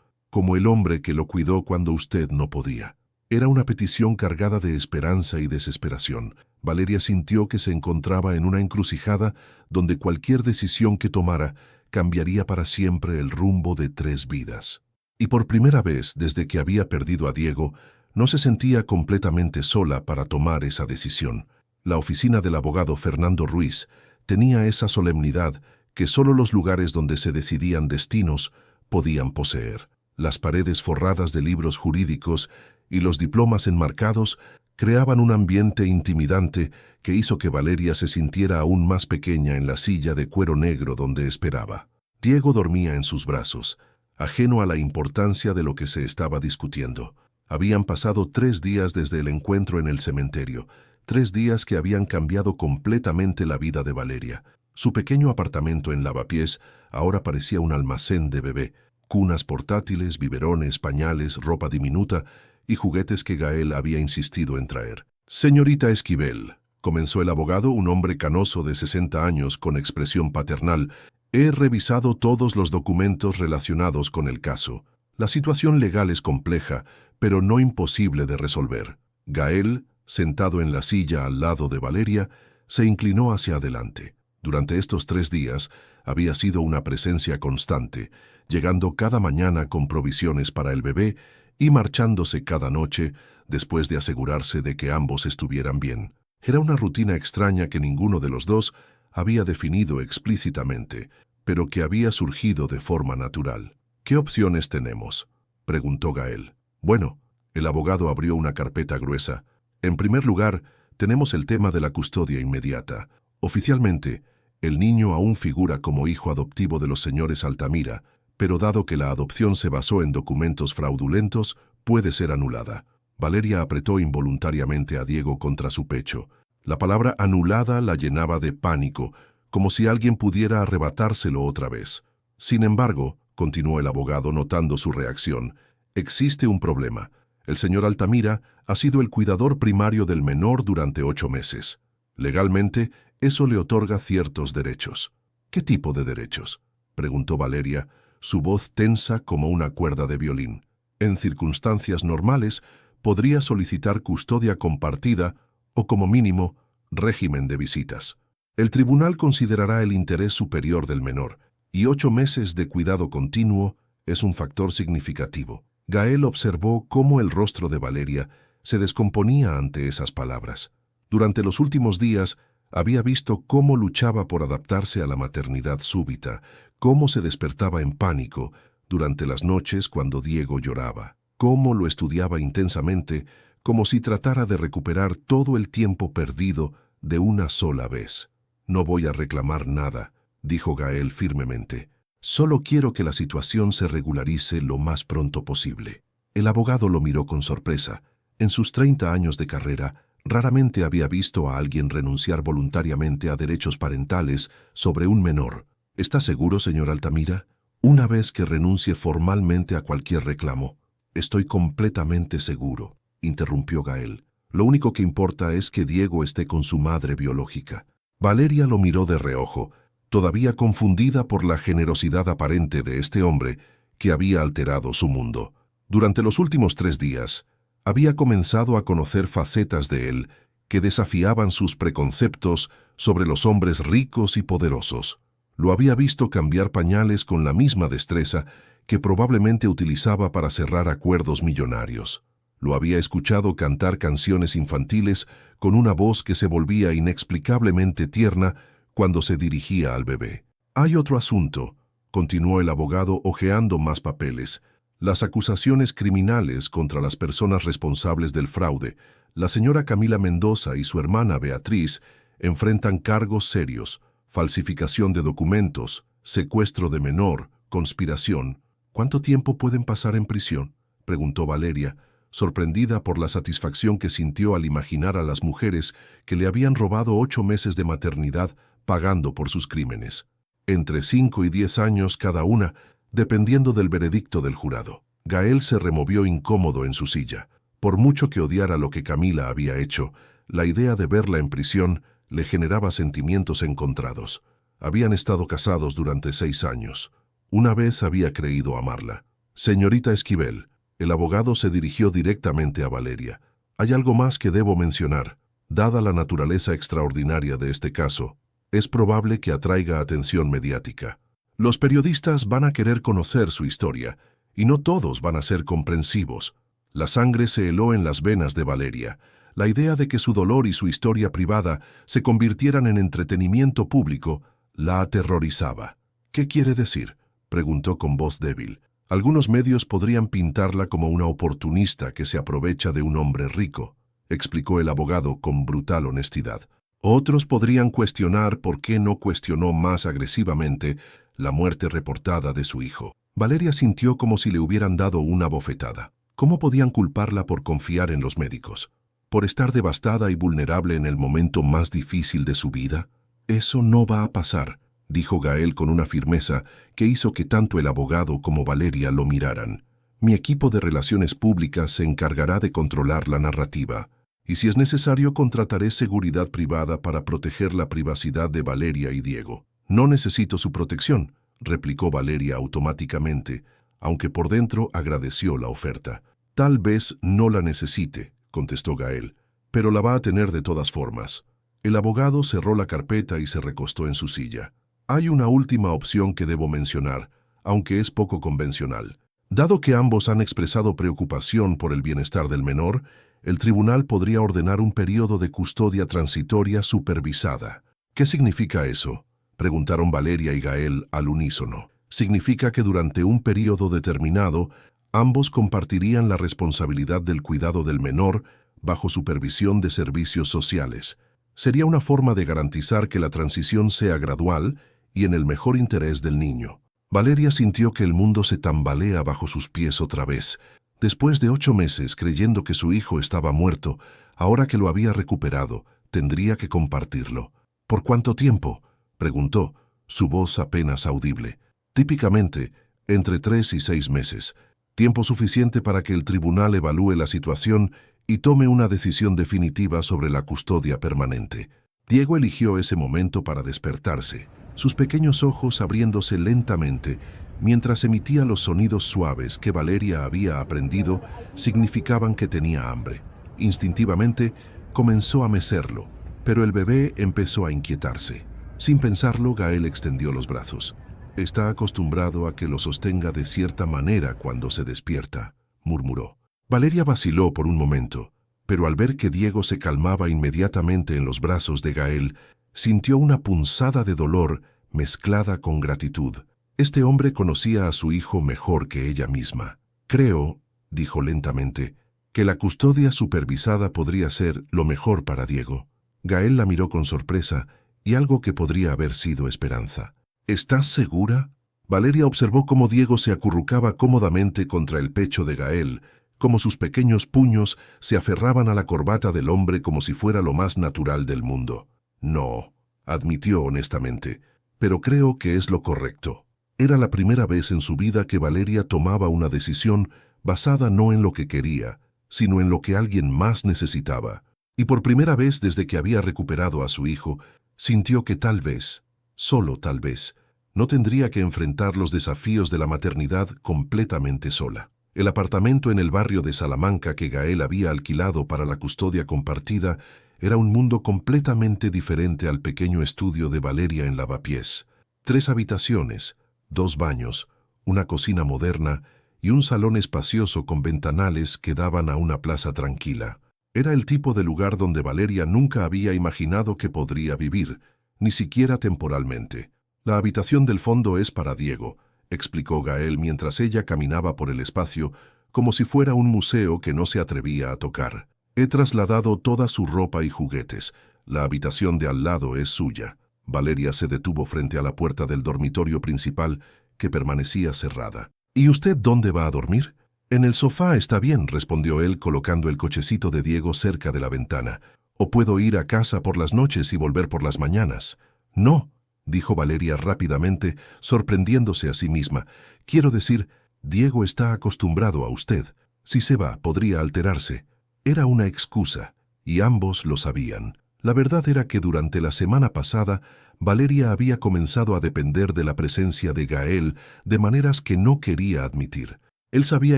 el hombre que lo cuidó cuando usted no podía». Era una petición cargada de esperanza y desesperación. Valeria sintió que se encontraba en una encrucijada donde cualquier decisión que tomara cambiaría para siempre el rumbo de 3 vidas. Y por primera vez desde que había perdido a Diego, no se sentía completamente sola para tomar esa decisión. La oficina del abogado Fernando Ruiz tenía esa solemnidad que solo los lugares donde se decidían destinos podían poseer. Las paredes forradas de libros jurídicos y los diplomas enmarcados creaban un ambiente intimidante que hizo que Valeria se sintiera aún más pequeña en la silla de cuero negro donde esperaba. Diego dormía en sus brazos, ajeno a la importancia de lo que se estaba discutiendo. Habían pasado 3 días desde el encuentro en el cementerio, 3 días que habían cambiado completamente la vida de Valeria. Su pequeño apartamento en Lavapiés ahora parecía un almacén de bebé, cunas portátiles, biberones, pañales, ropa diminuta y juguetes que Gael había insistido en traer. «Señorita Esquivel», comenzó el abogado, un hombre canoso de 60 años con expresión paternal, «he revisado todos los documentos relacionados con el caso. La situación legal es compleja, pero no imposible de resolver». Gael, sentado en la silla al lado de Valeria, se inclinó hacia adelante. Durante estos 3 días había sido una presencia constante, llegando cada mañana con provisiones para el bebé y marchándose cada noche después de asegurarse de que ambos estuvieran bien. Era una rutina extraña que ninguno de los dos había definido explícitamente, pero que había surgido de forma natural. «¿Qué opciones tenemos?», preguntó Gael. «Bueno», el abogado abrió una carpeta gruesa. «En primer lugar, tenemos el tema de la custodia inmediata. Oficialmente, el niño aún figura como hijo adoptivo de los señores Altamira, pero dado que la adopción se basó en documentos fraudulentos, puede ser anulada». Valeria apretó involuntariamente a Diego contra su pecho. La palabra anulada la llenaba de pánico, como si alguien pudiera arrebatárselo otra vez. «Sin embargo», continuó el abogado notando su reacción, «existe un problema. El señor Altamira ha sido el cuidador primario del menor durante 8 meses. Legalmente, eso le otorga ciertos derechos». «¿Qué tipo de derechos?», preguntó Valeria, su voz tensa como una cuerda de violín. «En circunstancias normales, podría solicitar custodia compartida o, como mínimo, régimen de visitas. El tribunal considerará el interés superior del menor, y 8 meses de cuidado continuo es un factor significativo». Gael observó cómo el rostro de Valeria se descomponía ante esas palabras. Durante los últimos días había visto cómo luchaba por adaptarse a la maternidad súbita, cómo se despertaba en pánico durante las noches cuando Diego lloraba, cómo lo estudiaba intensamente, como si tratara de recuperar todo el tiempo perdido de una sola vez. «No voy a reclamar nada», dijo Gael firmemente. «Solo quiero que la situación se regularice lo más pronto posible». El abogado lo miró con sorpresa. En sus 30 años de carrera, raramente había visto a alguien renunciar voluntariamente a derechos parentales sobre un menor. «¿Está seguro, señor Altamira? Una vez que renuncie formalmente a cualquier reclamo». «Estoy completamente seguro», interrumpió Gael. «Lo único que importa es que Diego esté con su madre biológica». Valeria lo miró de reojo, todavía confundida por la generosidad aparente de este hombre que había alterado su mundo. Durante los últimos 3 días, había comenzado a conocer facetas de él que desafiaban sus preconceptos sobre los hombres ricos y poderosos. Lo había visto cambiar pañales con la misma destreza que probablemente utilizaba para cerrar acuerdos millonarios. Lo había escuchado cantar canciones infantiles con una voz que se volvía inexplicablemente tierna cuando se dirigía al bebé. «Hay otro asunto», continuó el abogado hojeando más papeles. «Las acusaciones criminales contra las personas responsables del fraude. La señora Camila Mendoza y su hermana Beatriz enfrentan cargos serios: falsificación de documentos, secuestro de menor, conspiración». «¿Cuánto tiempo pueden pasar en prisión?», preguntó Valeria, sorprendida por la satisfacción que sintió al imaginar a las mujeres que le habían robado 8 meses de maternidad pagando por sus crímenes. «Entre 5 y 10 años cada una, dependiendo del veredicto del jurado». Gael se removió incómodo en su silla. Por mucho que odiara lo que Camila había hecho, la idea de verla en prisión le generaba sentimientos encontrados. Habían estado casados durante 6 años. Una vez había creído amarla. «Señorita Esquivel», el abogado se dirigió directamente a Valeria. «Hay algo más que debo mencionar. Dada la naturaleza extraordinaria de este caso, es probable que atraiga atención mediática. Los periodistas van a querer conocer su historia, y no todos van a ser comprensivos». La sangre se heló en las venas de Valeria. La idea de que su dolor y su historia privada se convirtieran en entretenimiento público la aterrorizaba. «¿Qué quiere decir?», preguntó con voz débil. «Algunos medios podrían pintarla como una oportunista que se aprovecha de un hombre rico». explicó el abogado con brutal honestidad. Otros podrían cuestionar por qué no cuestionó más agresivamente la muerte reportada de su hijo. Valeria sintió como si le hubieran dado una bofetada. ¿Cómo podían culparla por confiar en los médicos? ¿Por estar devastada y vulnerable en el momento más difícil de su vida? Eso no va a pasar, dijo Gael con una firmeza que hizo que tanto el abogado como Valeria lo miraran. Mi equipo de relaciones públicas se encargará de controlar la narrativa, y si es necesario contrataré seguridad privada para proteger la privacidad de Valeria y Diego. No necesito su protección, replicó Valeria automáticamente, aunque por dentro agradeció la oferta. Tal vez no la necesite, contestó Gael, pero la va a tener de todas formas. El abogado cerró la carpeta y se recostó en su silla. Hay una última opción que debo mencionar, aunque es poco convencional. Dado que ambos han expresado preocupación por el bienestar del menor, el tribunal podría ordenar un periodo de custodia transitoria supervisada. ¿Qué significa eso?, preguntaron Valeria y Gael al unísono. Significa que durante un periodo determinado, ambos compartirían la responsabilidad del cuidado del menor bajo supervisión de servicios sociales. Sería una forma de garantizar que la transición sea gradual y en el mejor interés del niño. Valeria sintió que el mundo se tambalea bajo sus pies otra vez. Después de 8 meses creyendo que su hijo estaba muerto, ahora que lo había recuperado, tendría que compartirlo. ¿Por cuánto tiempo?, preguntó, su voz apenas audible. Típicamente, entre 3 y 6 meses. Tiempo suficiente para que el tribunal evalúe la situación y tome una decisión definitiva sobre la custodia permanente. Diego eligió ese momento para despertarse, sus pequeños ojos abriéndose lentamente, mientras emitía los sonidos suaves que Valeria había aprendido significaban que tenía hambre. Instintivamente, comenzó a mecerlo, pero el bebé empezó a inquietarse. Sin pensarlo, Gael extendió los brazos. Está acostumbrado a que lo sostenga de cierta manera cuando se despierta, murmuró. Valeria vaciló por un momento, pero al ver que Diego se calmaba inmediatamente en los brazos de Gael, sintió una punzada de dolor mezclada con gratitud. Este hombre conocía a su hijo mejor que ella misma. Creo, dijo lentamente, que la custodia supervisada podría ser lo mejor para Diego. Gael la miró con sorpresa y algo que podría haber sido esperanza. ¿Estás segura? Valeria observó cómo Diego se acurrucaba cómodamente contra el pecho de Gael, cómo sus pequeños puños se aferraban a la corbata del hombre como si fuera lo más natural del mundo. No, admitió honestamente, pero creo que es lo correcto. Era la primera vez en su vida que Valeria tomaba una decisión basada no en lo que quería, sino en lo que alguien más necesitaba. Y por primera vez desde que había recuperado a su hijo, sintió que tal vez, solo tal vez, no tendría que enfrentar los desafíos de la maternidad completamente sola. El apartamento en el barrio de Salamanca que Gael había alquilado para la custodia compartida era un mundo completamente diferente al pequeño estudio de Valeria en Lavapiés. 3 habitaciones, 2 baños, una cocina moderna y un salón espacioso con ventanales que daban a una plaza tranquila. Era el tipo de lugar donde Valeria nunca había imaginado que podría vivir, ni siquiera temporalmente. La habitación del fondo es para Diego, explicó Gael mientras ella caminaba por el espacio como si fuera un museo que no se atrevía a tocar. He trasladado toda su ropa y juguetes. La habitación de al lado es suya. Valeria se detuvo frente a la puerta del dormitorio principal, que permanecía cerrada. ¿Y usted dónde va a dormir? En el sofá está bien, respondió él colocando el cochecito de Diego cerca de la ventana. ¿O puedo ir a casa por las noches y volver por las mañanas? No, dijo Valeria rápidamente, sorprendiéndose a sí misma. Quiero decir, Diego está acostumbrado a usted. Si se va, podría alterarse. Era una excusa, y ambos lo sabían. La verdad era que durante la semana pasada, Valeria había comenzado a depender de la presencia de Gael de maneras que no quería admitir. Él sabía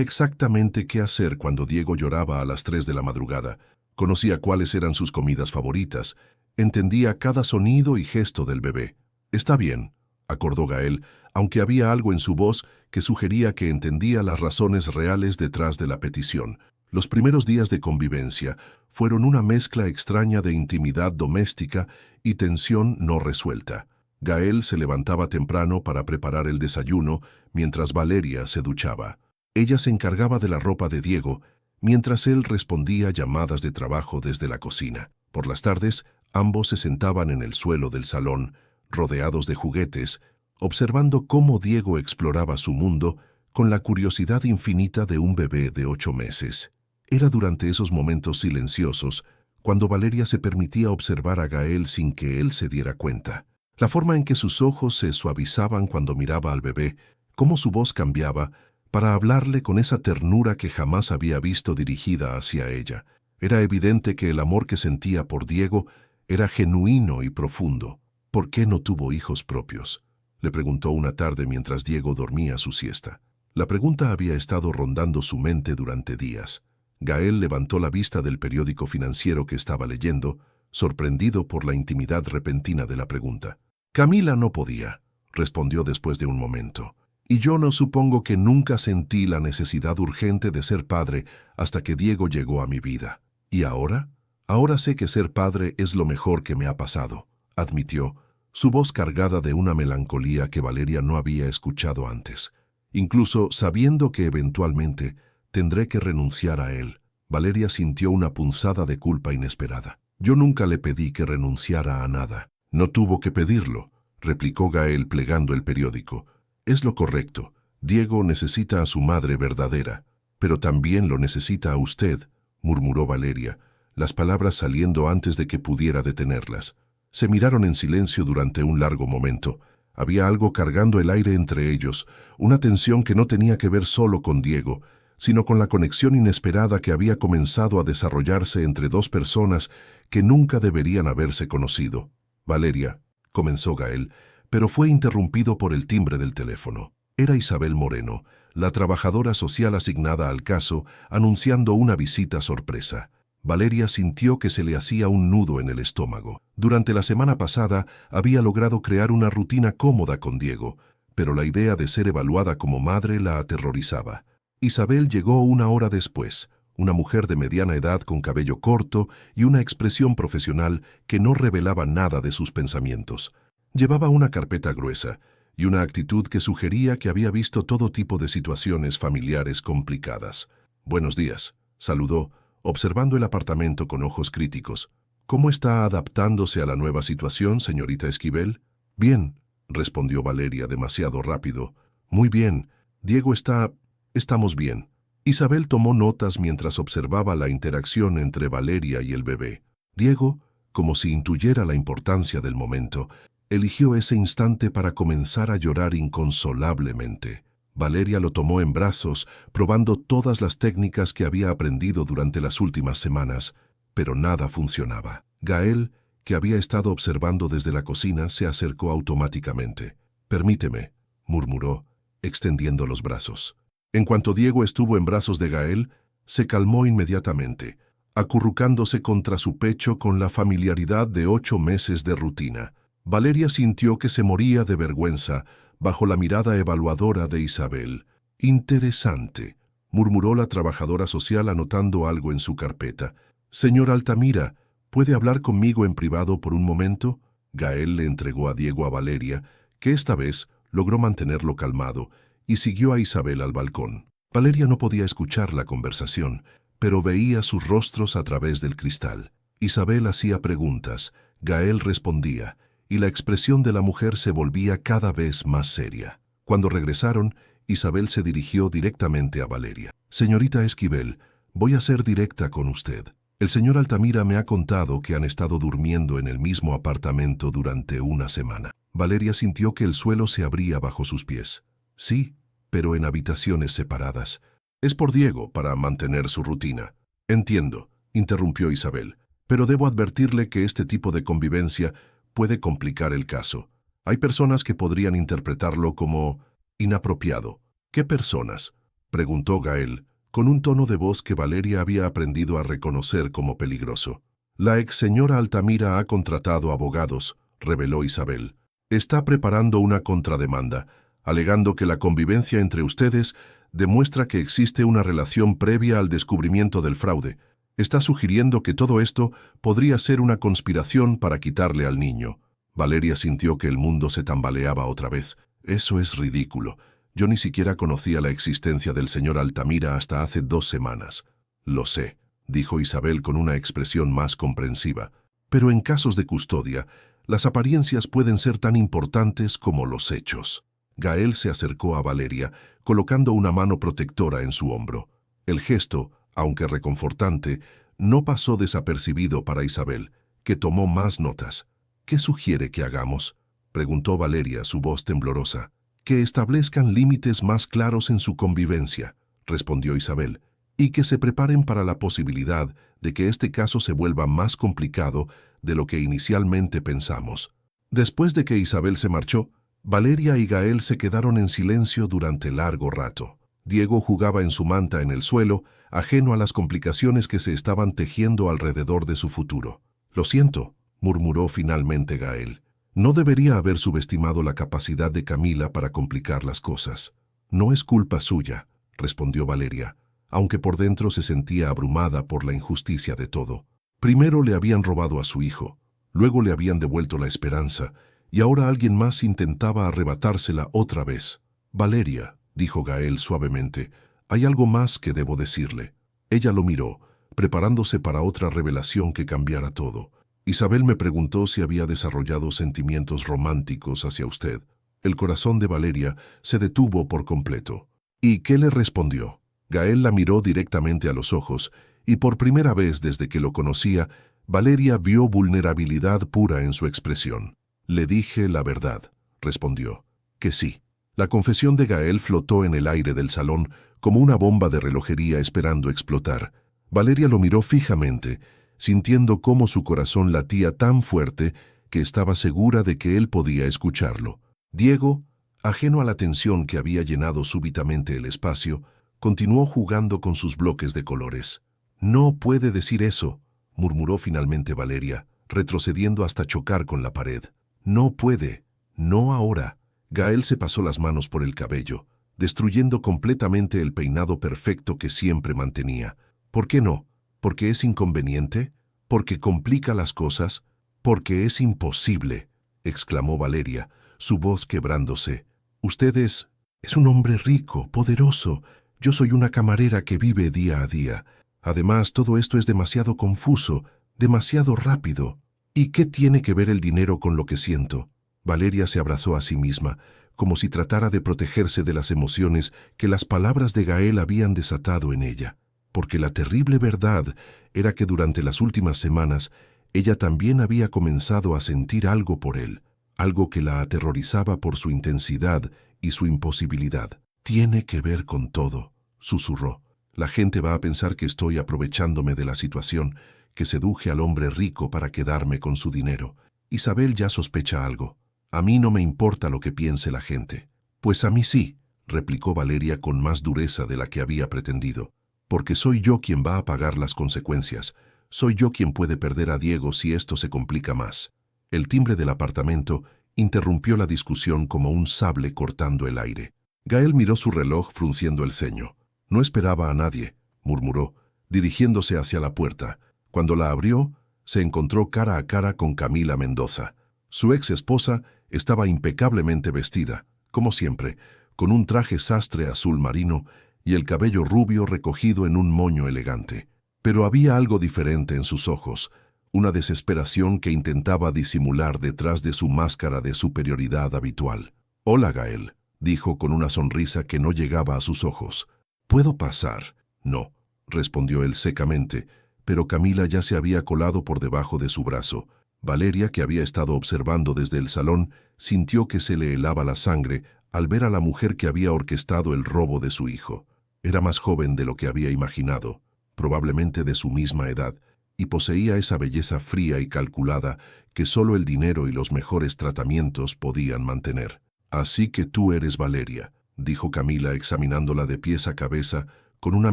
exactamente qué hacer cuando Diego lloraba a las 3 de la madrugada. Conocía cuáles eran sus comidas favoritas. Entendía cada sonido y gesto del bebé. Está bien, acordó Gael, aunque había algo en su voz que sugería que entendía las razones reales detrás de la petición. Los primeros días de convivencia fueron una mezcla extraña de intimidad doméstica y tensión no resuelta. Gael se levantaba temprano para preparar el desayuno mientras Valeria se duchaba. Ella se encargaba de la ropa de Diego mientras él respondía llamadas de trabajo desde la cocina. Por las tardes, ambos se sentaban en el suelo del salón, rodeados de juguetes, observando cómo Diego exploraba su mundo con la curiosidad infinita de un bebé de 8 meses. Era durante esos momentos silenciosos cuando Valeria se permitía observar a Gael sin que él se diera cuenta. La forma en que sus ojos se suavizaban cuando miraba al bebé, cómo su voz cambiaba para hablarle con esa ternura que jamás había visto dirigida hacia ella. Era evidente que el amor que sentía por Diego era genuino y profundo. ¿Por qué no tuvo hijos propios?, le preguntó una tarde mientras Diego dormía su siesta. La pregunta había estado rondando su mente durante días. Gael levantó la vista del periódico financiero que estaba leyendo, sorprendido por la intimidad repentina de la pregunta. Camila no podía, respondió después de un momento. Y yo no supongo que nunca sentí la necesidad urgente de ser padre hasta que Diego llegó a mi vida. ¿Y ahora? Ahora sé que ser padre es lo mejor que me ha pasado, admitió, su voz cargada de una melancolía que Valeria no había escuchado antes. Incluso sabiendo que eventualmente tendré que renunciar a él, Valeria sintió una punzada de culpa inesperada. Yo nunca le pedí que renunciara a nada. No tuvo que pedirlo, replicó Gael plegando el periódico. Es lo correcto. Diego necesita a su madre verdadera, pero también lo necesita a usted, murmuró Valeria, las palabras saliendo antes de que pudiera detenerlas. Se miraron en silencio durante un largo momento. Había algo cargando el aire entre ellos, una tensión que no tenía que ver solo con Diego, sino con la conexión inesperada que había comenzado a desarrollarse entre dos personas que nunca deberían haberse conocido. Valeria, comenzó Gael, pero fue interrumpido por el timbre del teléfono. Era Isabel Moreno, la trabajadora social asignada al caso, anunciando una visita sorpresa. Valeria sintió que se le hacía un nudo en el estómago. Durante la semana pasada había logrado crear una rutina cómoda con Diego, pero la idea de ser evaluada como madre la aterrorizaba. Isabel llegó una hora después, una mujer de mediana edad con cabello corto y una expresión profesional que no revelaba nada de sus pensamientos. Llevaba una carpeta gruesa y una actitud que sugería que había visto todo tipo de situaciones familiares complicadas. «Buenos días», saludó, observando el apartamento con ojos críticos. «¿Cómo está adaptándose a la nueva situación, señorita Esquivel?» «Bien», respondió Valeria demasiado rápido. «Muy bien. Diego estamos bien». Isabel tomó notas mientras observaba la interacción entre Valeria y el bebé. Diego, como si intuyera la importancia del momento, eligió ese instante para comenzar a llorar inconsolablemente. Valeria lo tomó en brazos, probando todas las técnicas que había aprendido durante las últimas semanas, pero nada funcionaba. Gael, que había estado observando desde la cocina, se acercó automáticamente. «Permíteme», murmuró, extendiendo los brazos. En cuanto Diego estuvo en brazos de Gael, se calmó inmediatamente, acurrucándose contra su pecho con la familiaridad de 8 meses de rutina. Valeria sintió que se moría de vergüenza bajo la mirada evaluadora de Isabel. «Interesante», murmuró la trabajadora social anotando algo en su carpeta. «Señor Altamira, ¿puede hablar conmigo en privado por un momento?» Gael le entregó a Diego a Valeria, que esta vez logró mantenerlo calmado, y siguió a Isabel al balcón. Valeria no podía escuchar la conversación, pero veía sus rostros a través del cristal. Isabel hacía preguntas, Gael respondía, y la expresión de la mujer se volvía cada vez más seria. Cuando regresaron, Isabel se dirigió directamente a Valeria. «Señorita Esquivel, voy a ser directa con usted. El señor Altamira me ha contado que han estado durmiendo en el mismo apartamento durante una semana». Valeria sintió que el suelo se abría bajo sus pies. «Sí, pero en habitaciones separadas. Es por Diego, para mantener su rutina». «Entiendo», interrumpió Isabel, «pero debo advertirle que este tipo de convivencia puede complicar el caso. Hay personas que podrían interpretarlo como inapropiado». «¿Qué personas?», preguntó Gael, con un tono de voz que Valeria había aprendido a reconocer como peligroso. «La ex señora Altamira ha contratado abogados», reveló Isabel. «Está preparando una contrademanda, alegando que la convivencia entre ustedes demuestra que existe una relación previa al descubrimiento del fraude. Está sugiriendo que todo esto podría ser una conspiración para quitarle al niño». Valeria sintió que el mundo se tambaleaba otra vez. «Eso es ridículo. Yo ni siquiera conocía la existencia del señor Altamira hasta hace 2 semanas». Lo sé, dijo Isabel con una expresión más comprensiva. Pero en casos de custodia, las apariencias pueden ser tan importantes como los hechos. Gael se acercó a Valeria, colocando una mano protectora en su hombro. El gesto, aunque reconfortante, no pasó desapercibido para Isabel, que tomó más notas. «¿Qué sugiere que hagamos?», preguntó Valeria, su voz temblorosa. «Que establezcan límites más claros en su convivencia», respondió Isabel, «y que se preparen para la posibilidad de que este caso se vuelva más complicado de lo que inicialmente pensamos». Después de que Isabel se marchó, Valeria y Gael se quedaron en silencio durante largo rato. Diego jugaba en su manta en el suelo, ajeno a las complicaciones que se estaban tejiendo alrededor de su futuro. «Lo siento», murmuró finalmente Gael. «No debería haber subestimado la capacidad de Camila para complicar las cosas». «No es culpa suya», respondió Valeria, aunque por dentro se sentía abrumada por la injusticia de todo. Primero le habían robado a su hijo, luego le habían devuelto la esperanza, y ahora alguien más intentaba arrebatársela otra vez. «Valeria», dijo Gael suavemente, «hay algo más que debo decirle». Ella lo miró, preparándose para otra revelación que cambiara todo. «Isabel me preguntó si había desarrollado sentimientos románticos hacia usted». El corazón de Valeria se detuvo por completo. «¿Y qué le respondió?». Gael la miró directamente a los ojos, y por primera vez desde que lo conocía, Valeria vio vulnerabilidad pura en su expresión. «Le dije la verdad», respondió. «Que sí». La confesión de Gael flotó en el aire del salón como una bomba de relojería esperando explotar. Valeria lo miró fijamente, sintiendo cómo su corazón latía tan fuerte que estaba segura de que él podía escucharlo. Diego, ajeno a la tensión que había llenado súbitamente el espacio, continuó jugando con sus bloques de colores. «No puede decir eso», murmuró finalmente Valeria, retrocediendo hasta chocar con la pared. «No puede, no ahora». Gael se pasó las manos por el cabello, destruyendo completamente el peinado perfecto que siempre mantenía. «¿Por qué no? ¿Porque es inconveniente? ¿Porque complica las cosas? Porque es imposible», exclamó Valeria, su voz quebrándose. «Usted es un hombre rico, poderoso. Yo soy una camarera que vive día a día. Además, todo esto es demasiado confuso, demasiado rápido. ¿Y qué tiene que ver el dinero con lo que siento?». Valeria se abrazó a sí misma, como si tratara de protegerse de las emociones que las palabras de Gael habían desatado en ella. Porque la terrible verdad era que durante las últimas semanas ella también había comenzado a sentir algo por él, algo que la aterrorizaba por su intensidad y su imposibilidad. «Tiene que ver con todo», susurró. «La gente va a pensar que estoy aprovechándome de la situación, que seduje al hombre rico para quedarme con su dinero. Isabel ya sospecha algo. A mí no me importa lo que piense la gente». «Pues a mí sí», replicó Valeria con más dureza de la que había pretendido. «Porque soy yo quien va a pagar las consecuencias. Soy yo quien puede perder a Diego si esto se complica más». El timbre del apartamento interrumpió la discusión como un sable cortando el aire. Gael miró su reloj frunciendo el ceño. «No esperaba a nadie», murmuró, dirigiéndose hacia la puerta. Cuando la abrió, se encontró cara a cara con Camila Mendoza. Su ex esposa estaba impecablemente vestida, como siempre, con un traje sastre azul marino y el cabello rubio recogido en un moño elegante. Pero había algo diferente en sus ojos, una desesperación que intentaba disimular detrás de su máscara de superioridad habitual. «Hola, Gael», dijo con una sonrisa que no llegaba a sus ojos. «¿Puedo pasar?». «No», respondió él secamente, pero Camila ya se había colado por debajo de su brazo. Valeria, que había estado observando desde el salón, sintió que se le helaba la sangre al ver a la mujer que había orquestado el robo de su hijo. Era más joven de lo que había imaginado, probablemente de su misma edad, y poseía esa belleza fría y calculada que solo el dinero y los mejores tratamientos podían mantener. «Así que tú eres Valeria», dijo Camila examinándola de pies a cabeza con una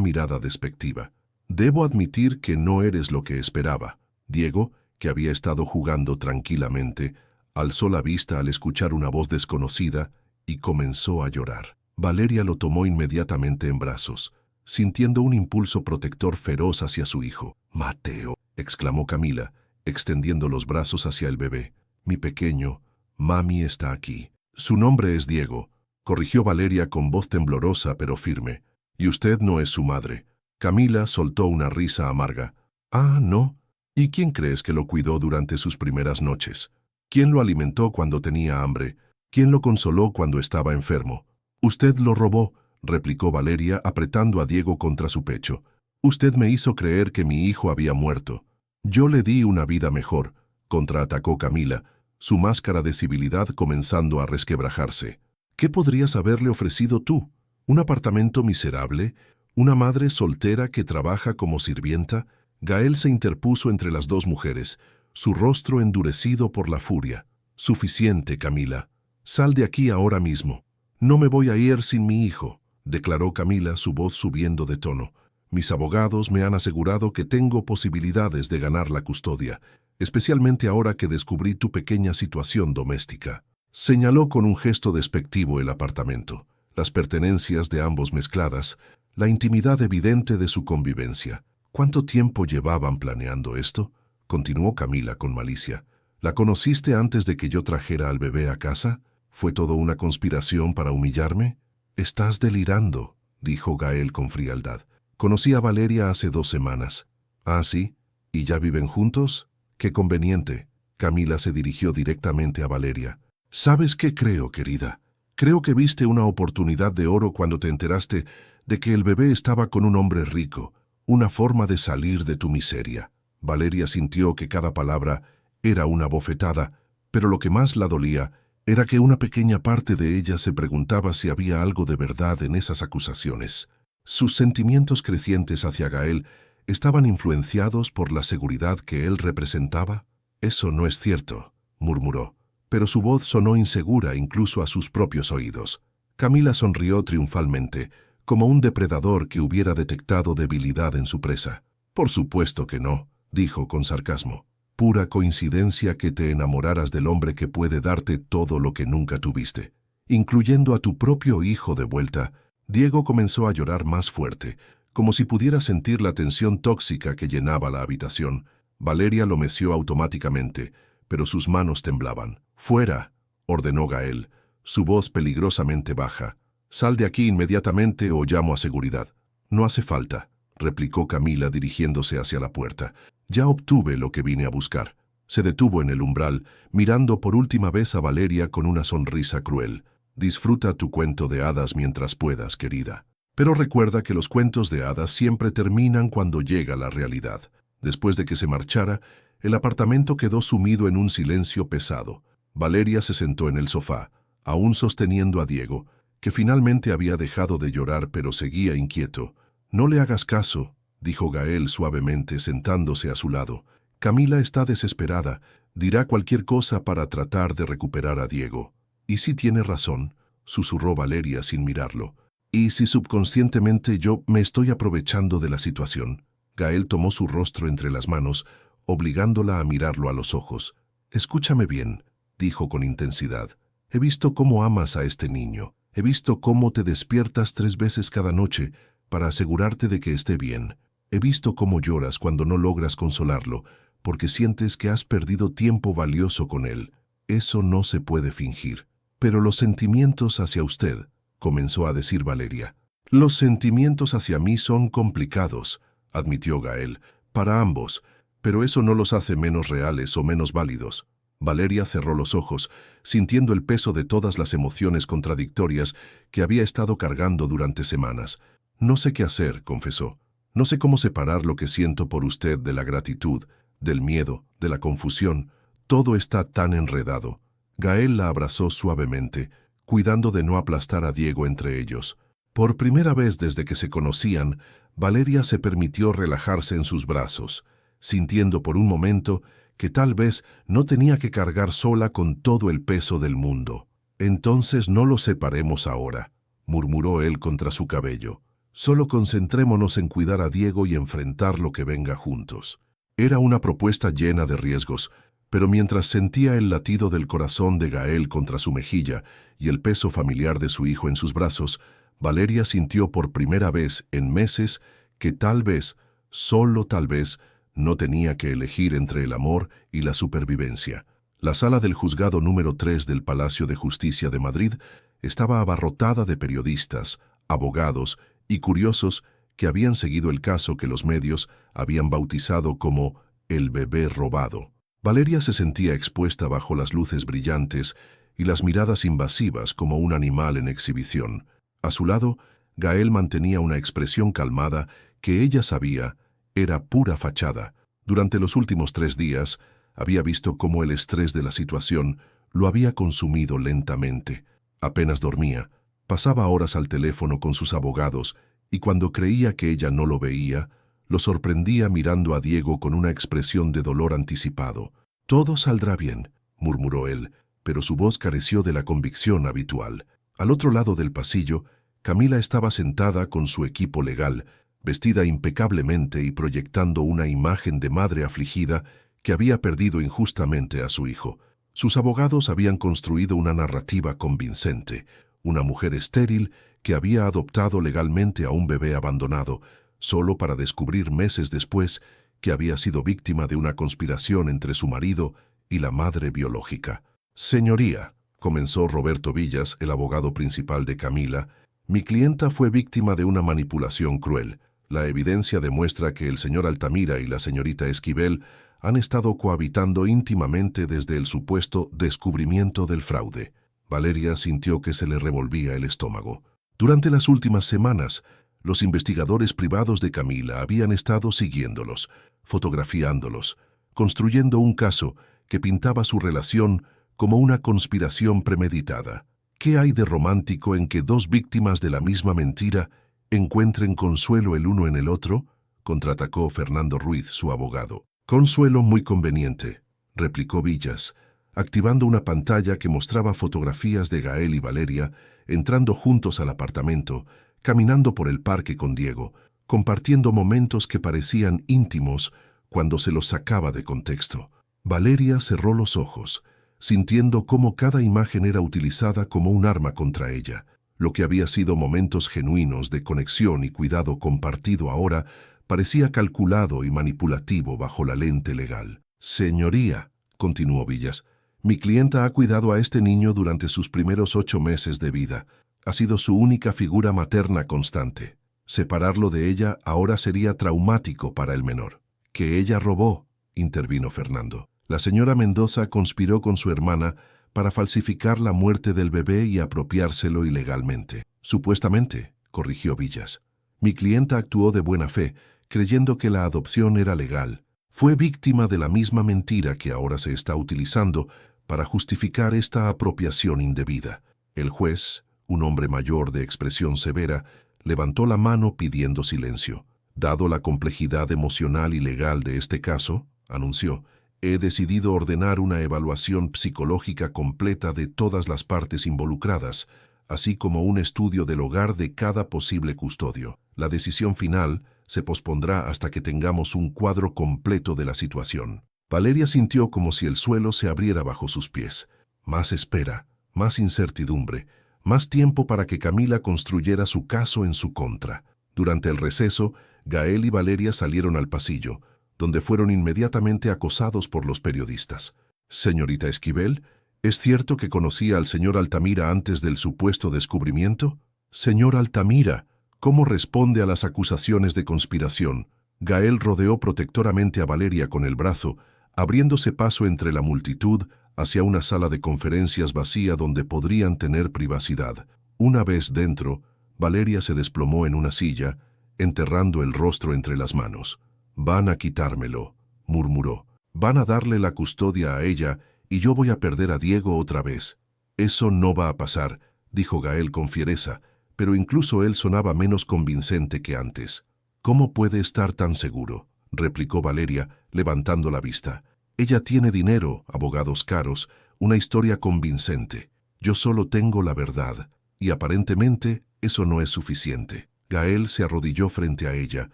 mirada despectiva. «Debo admitir que no eres lo que esperaba». Diego, que había estado jugando tranquilamente, alzó la vista al escuchar una voz desconocida y comenzó a llorar. Valeria lo tomó inmediatamente en brazos, sintiendo un impulso protector feroz hacia su hijo. «Mateo», exclamó Camila, extendiendo los brazos hacia el bebé. «Mi pequeño, mami está aquí». «Su nombre es Diego», corrigió Valeria con voz temblorosa pero firme. «Y usted no es su madre». Camila soltó una risa amarga. Ah, no. ¿Y quién crees que lo cuidó durante sus primeras noches? ¿Quién lo alimentó cuando tenía hambre? ¿Quién lo consoló cuando estaba enfermo? Usted lo robó, replicó Valeria apretando a Diego contra su pecho. Usted me hizo creer que mi hijo había muerto. Yo le di una vida mejor, contraatacó Camila, su máscara de civilidad comenzando a resquebrajarse. ¿Qué podrías haberle ofrecido tú? ¿Un apartamento miserable? ¿Una madre soltera que trabaja como sirvienta? Gael se interpuso entre las dos mujeres, su rostro endurecido por la furia. Suficiente, Camila. Sal de aquí ahora mismo. No me voy a ir sin mi hijo, declaró Camila, su voz subiendo de tono. Mis abogados me han asegurado que tengo posibilidades de ganar la custodia, especialmente ahora que descubrí tu pequeña situación doméstica. Señaló con un gesto despectivo el apartamento, las pertenencias de ambos mezcladas, la intimidad evidente de su convivencia. ¿Cuánto tiempo llevaban planeando esto? Continuó Camila con malicia. ¿La conociste antes de que yo trajera al bebé a casa? ¿Fue todo una conspiración para humillarme? Estás delirando, dijo Gael con frialdad. Conocí a Valeria hace 2 semanas. ¿Ah, sí? ¿Y ya viven juntos? ¡Qué conveniente! Camila se dirigió directamente a Valeria. ¿Sabes qué creo, querida? Creo que viste una oportunidad de oro cuando te enteraste de que el bebé estaba con un hombre rico, una forma de salir de tu miseria. Valeria sintió que cada palabra era una bofetada, pero lo que más la dolía era que una pequeña parte de ella se preguntaba si había algo de verdad en esas acusaciones. Sus sentimientos crecientes hacia Gael estaban influenciados por la seguridad que él representaba. Eso no es cierto, murmuró, pero su voz sonó insegura incluso a sus propios oídos. Camila sonrió triunfalmente, como un depredador que hubiera detectado debilidad en su presa. Por supuesto que no, dijo con sarcasmo. Pura coincidencia que te enamoraras del hombre que puede darte todo lo que nunca tuviste, incluyendo a tu propio hijo de vuelta. Diego comenzó a llorar más fuerte, como si pudiera sentir la tensión tóxica que llenaba la habitación. Valeria lo meció automáticamente, pero sus manos temblaban. «Fuera», ordenó Gael, su voz peligrosamente baja. «Sal de aquí inmediatamente o llamo a seguridad». «No hace falta», replicó Camila dirigiéndose hacia la puerta. «Ya obtuve lo que vine a buscar». Se detuvo en el umbral, mirando por última vez a Valeria con una sonrisa cruel. «Disfruta tu cuento de hadas mientras puedas, querida. Pero recuerda que los cuentos de hadas siempre terminan cuando llega la realidad». Después de que se marchara, el apartamento quedó sumido en un silencio pesado. Valeria se sentó en el sofá, aún sosteniendo a Diego, que finalmente había dejado de llorar pero seguía inquieto. «No le hagas caso», dijo Gael suavemente sentándose a su lado. «Camila está desesperada, dirá cualquier cosa para tratar de recuperar a Diego». «¿Y si tiene razón?», susurró Valeria sin mirarlo. «¿Y si subconscientemente yo me estoy aprovechando de la situación?». Gael tomó su rostro entre las manos, obligándola a mirarlo a los ojos. «Escúchame bien», dijo con intensidad. «He visto cómo amas a este niño. He visto cómo te despiertas 3 veces cada noche para asegurarte de que esté bien. He visto cómo lloras cuando no logras consolarlo, porque sientes que has perdido tiempo valioso con él. Eso no se puede fingir. Pero los sentimientos hacia usted», comenzó a decir Valeria. «Los sentimientos hacia mí son complicados», admitió Gael, «para ambos, pero eso no los hace menos reales o menos válidos». Valeria cerró los ojos, sintiendo el peso de todas las emociones contradictorias que había estado cargando durante semanas. «No sé qué hacer», confesó. «No sé cómo separar lo que siento por usted de la gratitud, del miedo, de la confusión. Todo está tan enredado». Gael la abrazó suavemente, cuidando de no aplastar a Diego entre ellos. Por primera vez desde que se conocían, Valeria se permitió relajarse en sus brazos, sintiendo por un momento que tal vez no tenía que cargar sola con todo el peso del mundo. «Entonces no los separemos ahora», murmuró él contra su cabello. «Solo concentrémonos en cuidar a Diego y enfrentar lo que venga juntos». Era una propuesta llena de riesgos, pero mientras sentía el latido del corazón de Gael contra su mejilla y el peso familiar de su hijo en sus brazos, Valeria sintió por primera vez en meses que tal vez, solo tal vez, no tenía que elegir entre el amor y la supervivencia. La sala del juzgado número 3 del Palacio de Justicia de Madrid estaba abarrotada de periodistas, abogados y curiosos que habían seguido el caso que los medios habían bautizado como el bebé robado. Valeria se sentía expuesta bajo las luces brillantes y las miradas invasivas como un animal en exhibición. A su lado, Gael mantenía una expresión calmada que ella sabía era pura fachada. Durante los últimos 3 días, había visto cómo el estrés de la situación lo había consumido lentamente. Apenas dormía, pasaba horas al teléfono con sus abogados y cuando creía que ella no lo veía, lo sorprendía mirando a Diego con una expresión de dolor anticipado. «Todo saldrá bien», murmuró él, pero su voz careció de la convicción habitual. Al otro lado del pasillo, Camila estaba sentada con su equipo legal, vestida impecablemente y proyectando una imagen de madre afligida que había perdido injustamente a su hijo. Sus abogados habían construido una narrativa convincente, una mujer estéril que había adoptado legalmente a un bebé abandonado, solo para descubrir meses después que había sido víctima de una conspiración entre su marido y la madre biológica. «Señoría», comenzó Roberto Villas, el abogado principal de Camila, «mi clienta fue víctima de una manipulación cruel. La evidencia demuestra que el señor Altamira y la señorita Esquivel han estado cohabitando íntimamente desde el supuesto descubrimiento del fraude». Valeria sintió que se le revolvía el estómago. Durante las últimas semanas, los investigadores privados de Camila habían estado siguiéndolos, fotografiándolos, construyendo un caso que pintaba su relación como una conspiración premeditada. ¿Qué hay de romántico en que 2 víctimas de la misma mentira encuentren consuelo el uno en el otro?, contraatacó Fernando Ruiz, su abogado. «Consuelo muy conveniente», replicó Villas, activando una pantalla que mostraba fotografías de Gael y Valeria entrando juntos al apartamento, caminando por el parque con Diego, compartiendo momentos que parecían íntimos cuando se los sacaba de contexto. Valeria cerró los ojos, sintiendo cómo cada imagen era utilizada como un arma contra ella. Lo que había sido momentos genuinos de conexión y cuidado compartido ahora parecía calculado y manipulativo bajo la lente legal. «Señoría», continuó Villas, «mi clienta ha cuidado a este niño durante sus primeros 8 meses de vida. Ha sido su única figura materna constante. Separarlo de ella ahora sería traumático para el menor». «Que ella robó», intervino Fernando. «La señora Mendoza conspiró con su hermana para falsificar la muerte del bebé y apropiárselo ilegalmente». «Supuestamente», corrigió Villas. «Mi clienta actuó de buena fe, creyendo que la adopción era legal. Fue víctima de la misma mentira que ahora se está utilizando para justificar esta apropiación indebida». El juez, un hombre mayor de expresión severa, levantó la mano pidiendo silencio. «Dado la complejidad emocional y legal de este caso», anunció, «he decidido ordenar una evaluación psicológica completa de todas las partes involucradas, así como un estudio del hogar de cada posible custodio. La decisión final se pospondrá hasta que tengamos un cuadro completo de la situación». Valeria sintió como si el suelo se abriera bajo sus pies. Más espera, más incertidumbre, más tiempo para que Camila construyera su caso en su contra. Durante el receso, Gael y Valeria salieron al pasillo, donde fueron inmediatamente acosados por los periodistas. «Señorita Esquivel, ¿es cierto que conocía al señor Altamira antes del supuesto descubrimiento?» «Señor Altamira, ¿cómo responde a las acusaciones de conspiración?». Gael rodeó protectoramente a Valeria con el brazo, abriéndose paso entre la multitud hacia una sala de conferencias vacía donde podrían tener privacidad. Una vez dentro, Valeria se desplomó en una silla, enterrando el rostro entre las manos. «Van a quitármelo», murmuró. «Van a darle la custodia a ella y yo voy a perder a Diego otra vez». «Eso no va a pasar», dijo Gael con fiereza, pero incluso él sonaba menos convincente que antes. «¿Cómo puede estar tan seguro?», replicó Valeria, levantando la vista. «Ella tiene dinero, abogados caros, una historia convincente. Yo solo tengo la verdad, y aparentemente eso no es suficiente». Gael se arrodilló frente a ella,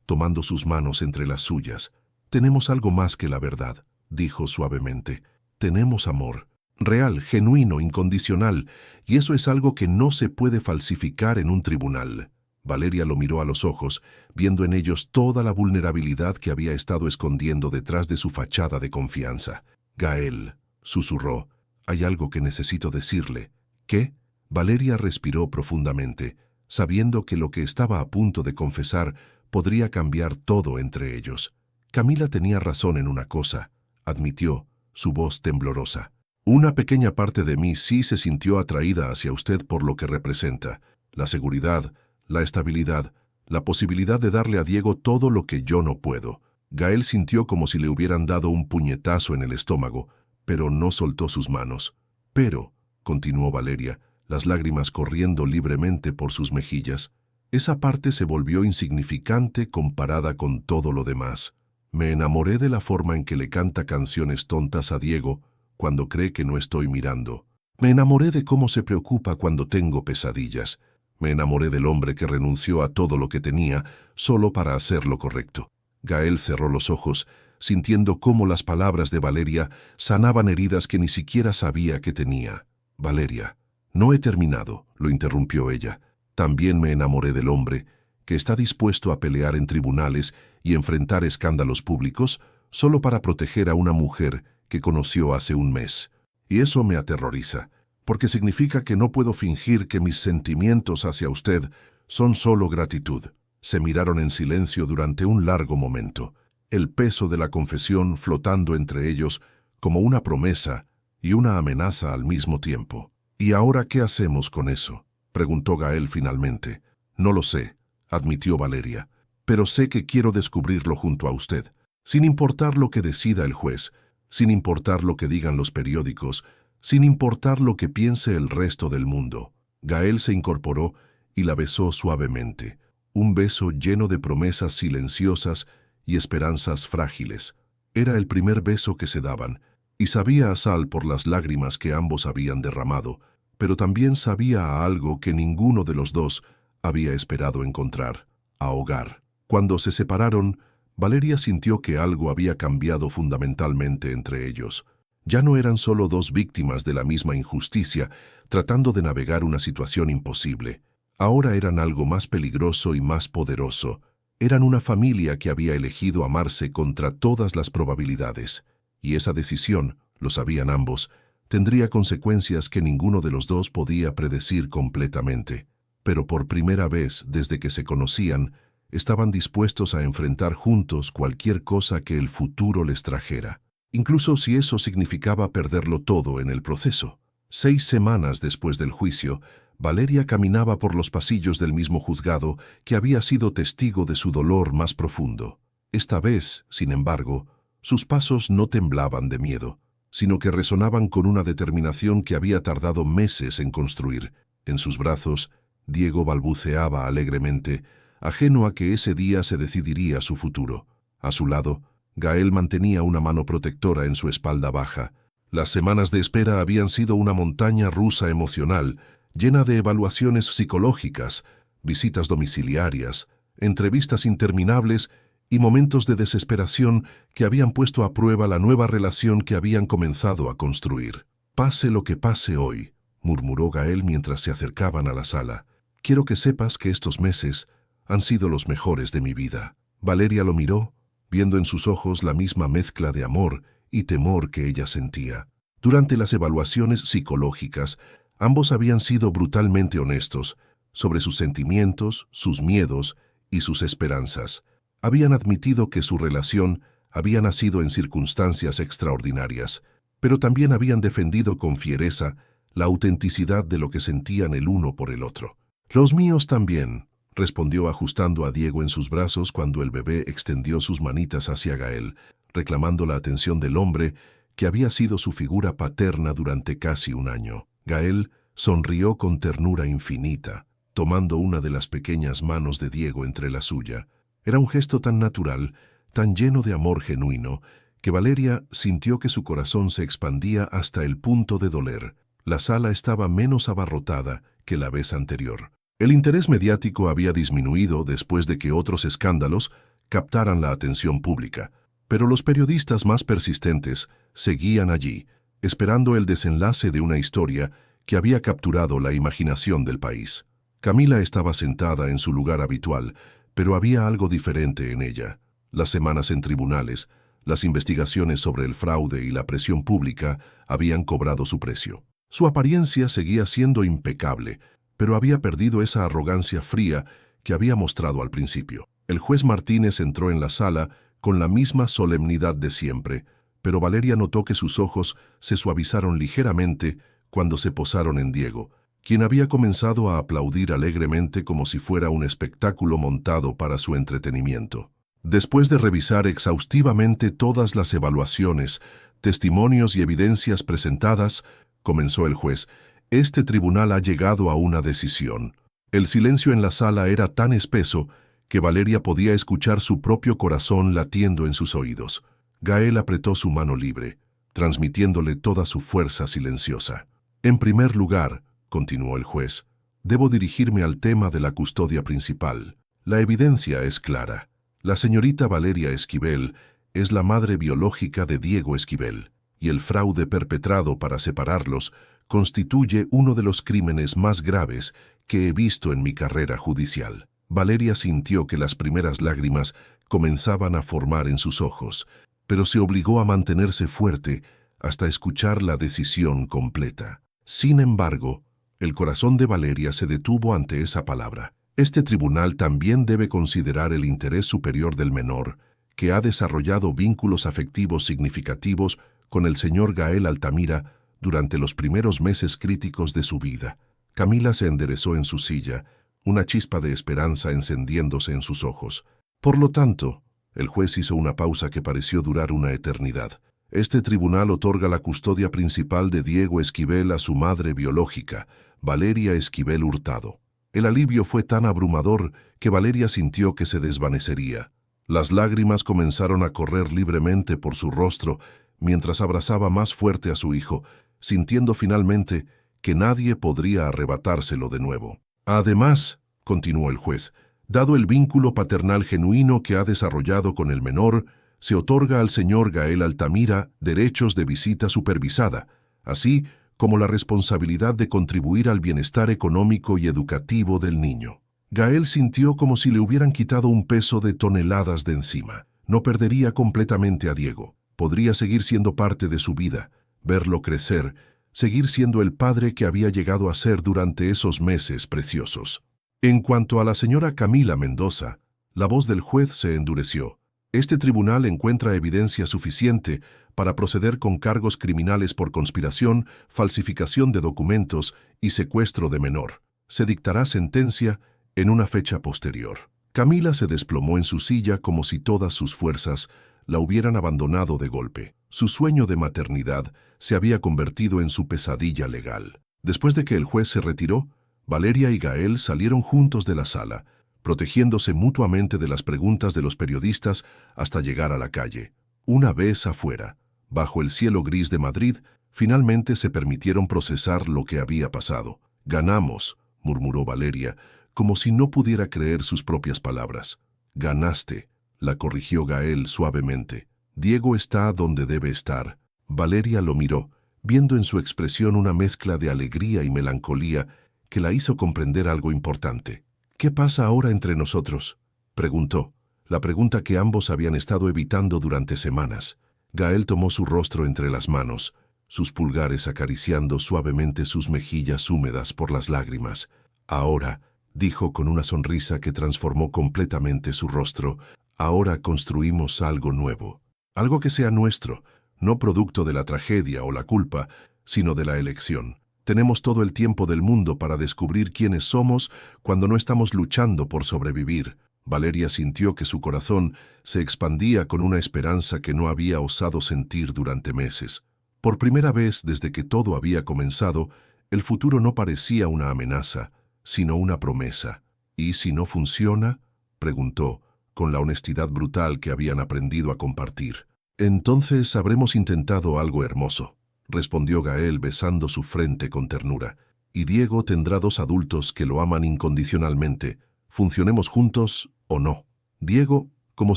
tomando sus manos entre las suyas. «Tenemos algo más que la verdad», dijo suavemente. «Tenemos amor. Real, genuino, incondicional, y eso es algo que no se puede falsificar en un tribunal». Valeria lo miró a los ojos, viendo en ellos toda la vulnerabilidad que había estado escondiendo detrás de su fachada de confianza. «Gael», susurró, «hay algo que necesito decirle». «¿Qué?». Valeria respiró profundamente. sabiendo que lo que estaba a punto de confesar podría cambiar todo entre ellos. Camila tenía razón en una cosa, admitió, su voz temblorosa. Una pequeña parte de mí sí se sintió atraída hacia usted por lo que representa, la seguridad, la estabilidad, la posibilidad de darle a Diego todo lo que yo no puedo. Gael sintió como si le hubieran dado un puñetazo en el estómago, pero no soltó sus manos. Pero, continuó Valeria, las lágrimas corriendo libremente por sus mejillas, esa parte se volvió insignificante comparada con todo lo demás. Me enamoré de la forma en que le canta canciones tontas a Diego cuando cree que no estoy mirando. Me enamoré de cómo se preocupa cuando tengo pesadillas. Me enamoré del hombre que renunció a todo lo que tenía solo para hacer lo correcto. Gael cerró los ojos, sintiendo cómo las palabras de Valeria sanaban heridas que ni siquiera sabía que tenía. Valeria, no he terminado, lo interrumpió ella. También me enamoré del hombre que está dispuesto a pelear en tribunales y enfrentar escándalos públicos solo para proteger a una mujer que conoció hace un mes. Y eso me aterroriza, porque significa que no puedo fingir que mis sentimientos hacia usted son solo gratitud. Se miraron en silencio durante un largo momento, el peso de la confesión flotando entre ellos como una promesa y una amenaza al mismo tiempo. ¿Y ahora qué hacemos con eso?, preguntó Gael finalmente. No lo sé, admitió Valeria, pero sé que quiero descubrirlo junto a usted, sin importar lo que decida el juez, sin importar lo que digan los periódicos, sin importar lo que piense el resto del mundo. Gael se incorporó y la besó suavemente, un beso lleno de promesas silenciosas y esperanzas frágiles. Era el primer beso que se daban, y sabía a sal por las lágrimas que ambos habían derramado, pero también sabía a algo que ninguno de los dos había esperado encontrar: ahogar. Cuando se separaron, Valeria sintió que algo había cambiado fundamentalmente entre ellos. Ya no eran solo dos víctimas de la misma injusticia, tratando de navegar una situación imposible. Ahora eran algo más peligroso y más poderoso. Eran una familia que había elegido amarse contra todas las probabilidades. Y esa decisión, lo sabían ambos, tendría consecuencias que ninguno de los dos podía predecir completamente. Pero por primera vez desde que se conocían, estaban dispuestos a enfrentar juntos cualquier cosa que el futuro les trajera, incluso si eso significaba perderlo todo en el proceso. 6 semanas después del juicio, Valeria caminaba por los pasillos del mismo juzgado que había sido testigo de su dolor más profundo. Esta vez, sin embargo, sus pasos no temblaban de miedo, sino que resonaban con una determinación que había tardado meses en construir. En sus brazos, Diego balbuceaba alegremente, ajeno a que ese día se decidiría su futuro. A su lado, Gael mantenía una mano protectora en su espalda baja. Las semanas de espera habían sido una montaña rusa emocional, llena de evaluaciones psicológicas, visitas domiciliarias, entrevistas interminables y momentos de desesperación que habían puesto a prueba la nueva relación que habían comenzado a construir. «Pase lo que pase hoy», murmuró Gael mientras se acercaban a la sala, «quiero que sepas que estos meses han sido los mejores de mi vida». Valeria lo miró, viendo en sus ojos la misma mezcla de amor y temor que ella sentía. Durante las evaluaciones psicológicas, ambos habían sido brutalmente honestos sobre sus sentimientos, sus miedos y sus esperanzas. Habían admitido que su relación había nacido en circunstancias extraordinarias, pero también habían defendido con fiereza la autenticidad de lo que sentían el uno por el otro. «Los míos también», respondió ajustando a Diego en sus brazos cuando el bebé extendió sus manitas hacia Gael, reclamando la atención del hombre que había sido su figura paterna durante casi un año. Gael sonrió con ternura infinita, tomando una de las pequeñas manos de Diego entre la suya. Era un gesto tan natural, tan lleno de amor genuino, que Valeria sintió que su corazón se expandía hasta el punto de doler. La sala estaba menos abarrotada que la vez anterior. El interés mediático había disminuido después de que otros escándalos captaran la atención pública, pero los periodistas más persistentes seguían allí, esperando el desenlace de una historia que había capturado la imaginación del país. Camila estaba sentada en su lugar habitual, pero había algo diferente en ella. Las semanas en tribunales, las investigaciones sobre el fraude y la presión pública habían cobrado su precio. Su apariencia seguía siendo impecable, pero había perdido esa arrogancia fría que había mostrado al principio. El juez Martínez entró en la sala con la misma solemnidad de siempre, pero Valeria notó que sus ojos se suavizaron ligeramente cuando se posaron en Diego, quien había comenzado a aplaudir alegremente como si fuera un espectáculo montado para su entretenimiento. Después de revisar exhaustivamente todas las evaluaciones, testimonios y evidencias presentadas, comenzó el juez, este tribunal ha llegado a una decisión. El silencio en la sala era tan espeso que Valeria podía escuchar su propio corazón latiendo en sus oídos. Gael apretó su mano libre, transmitiéndole toda su fuerza silenciosa. En primer lugar, continuó el juez, debo dirigirme al tema de la custodia principal. La evidencia es clara. La señorita Valeria Esquivel es la madre biológica de Diego Esquivel, y el fraude perpetrado para separarlos constituye uno de los crímenes más graves que he visto en mi carrera judicial. Valeria sintió que las primeras lágrimas comenzaban a formar en sus ojos, pero se obligó a mantenerse fuerte hasta escuchar la decisión completa. Sin embargo, el corazón de Valeria se detuvo ante esa palabra. Este tribunal también debe considerar el interés superior del menor, que ha desarrollado vínculos afectivos significativos con el señor Gael Altamira durante los primeros meses críticos de su vida. Camila se enderezó en su silla, una chispa de esperanza encendiéndose en sus ojos. Por lo tanto, el juez hizo una pausa que pareció durar una eternidad. Este tribunal otorga la custodia principal de Diego Esquivel a su madre biológica, Valeria Esquivel Hurtado. El alivio fue tan abrumador que Valeria sintió que se desvanecería. Las lágrimas comenzaron a correr libremente por su rostro mientras abrazaba más fuerte a su hijo, sintiendo finalmente que nadie podría arrebatárselo de nuevo. Además, continuó el juez, dado el vínculo paternal genuino que ha desarrollado con el menor, se otorga al señor Gael Altamira derechos de visita supervisada, así como la responsabilidad de contribuir al bienestar económico y educativo del niño. Gael sintió como si le hubieran quitado un peso de toneladas de encima. No perdería completamente a Diego. Podría seguir siendo parte de su vida, verlo crecer, seguir siendo el padre que había llegado a ser durante esos meses preciosos. En cuanto a la señora Camila Mendoza, la voz del juez se endureció. Este tribunal encuentra evidencia suficiente para proceder con cargos criminales por conspiración, falsificación de documentos y secuestro de menor. Se dictará sentencia en una fecha posterior. Camila se desplomó en su silla como si todas sus fuerzas la hubieran abandonado de golpe. Su sueño de maternidad se había convertido en su pesadilla legal. Después de que el juez se retiró, Valeria y Gael salieron juntos de la sala, protegiéndose mutuamente de las preguntas de los periodistas hasta llegar a la calle. Una vez afuera, bajo el cielo gris de Madrid, finalmente se permitieron procesar lo que había pasado. «Ganamos», murmuró Valeria, como si no pudiera creer sus propias palabras. «Ganaste», la corrigió Gael suavemente. «Diego está donde debe estar». Valeria lo miró, viendo en su expresión una mezcla de alegría y melancolía que la hizo comprender algo importante. «¿Qué pasa ahora entre nosotros?», preguntó, la pregunta que ambos habían estado evitando durante semanas. Gael tomó su rostro entre las manos, sus pulgares acariciando suavemente sus mejillas húmedas por las lágrimas. «Ahora», dijo con una sonrisa que transformó completamente su rostro, «ahora construimos algo nuevo. Algo que sea nuestro, no producto de la tragedia o la culpa, sino de la elección. Tenemos todo el tiempo del mundo para descubrir quiénes somos cuando no estamos luchando por sobrevivir». Valeria sintió que su corazón se expandía con una esperanza que no había osado sentir durante meses. Por primera vez desde que todo había comenzado, el futuro no parecía una amenaza, sino una promesa. «¿Y si no funciona?», preguntó, con la honestidad brutal que habían aprendido a compartir. «Entonces habremos intentado algo hermoso», respondió Gael besando su frente con ternura. «Y Diego tendrá dos adultos que lo aman incondicionalmente, funcionemos juntos o no». Diego, como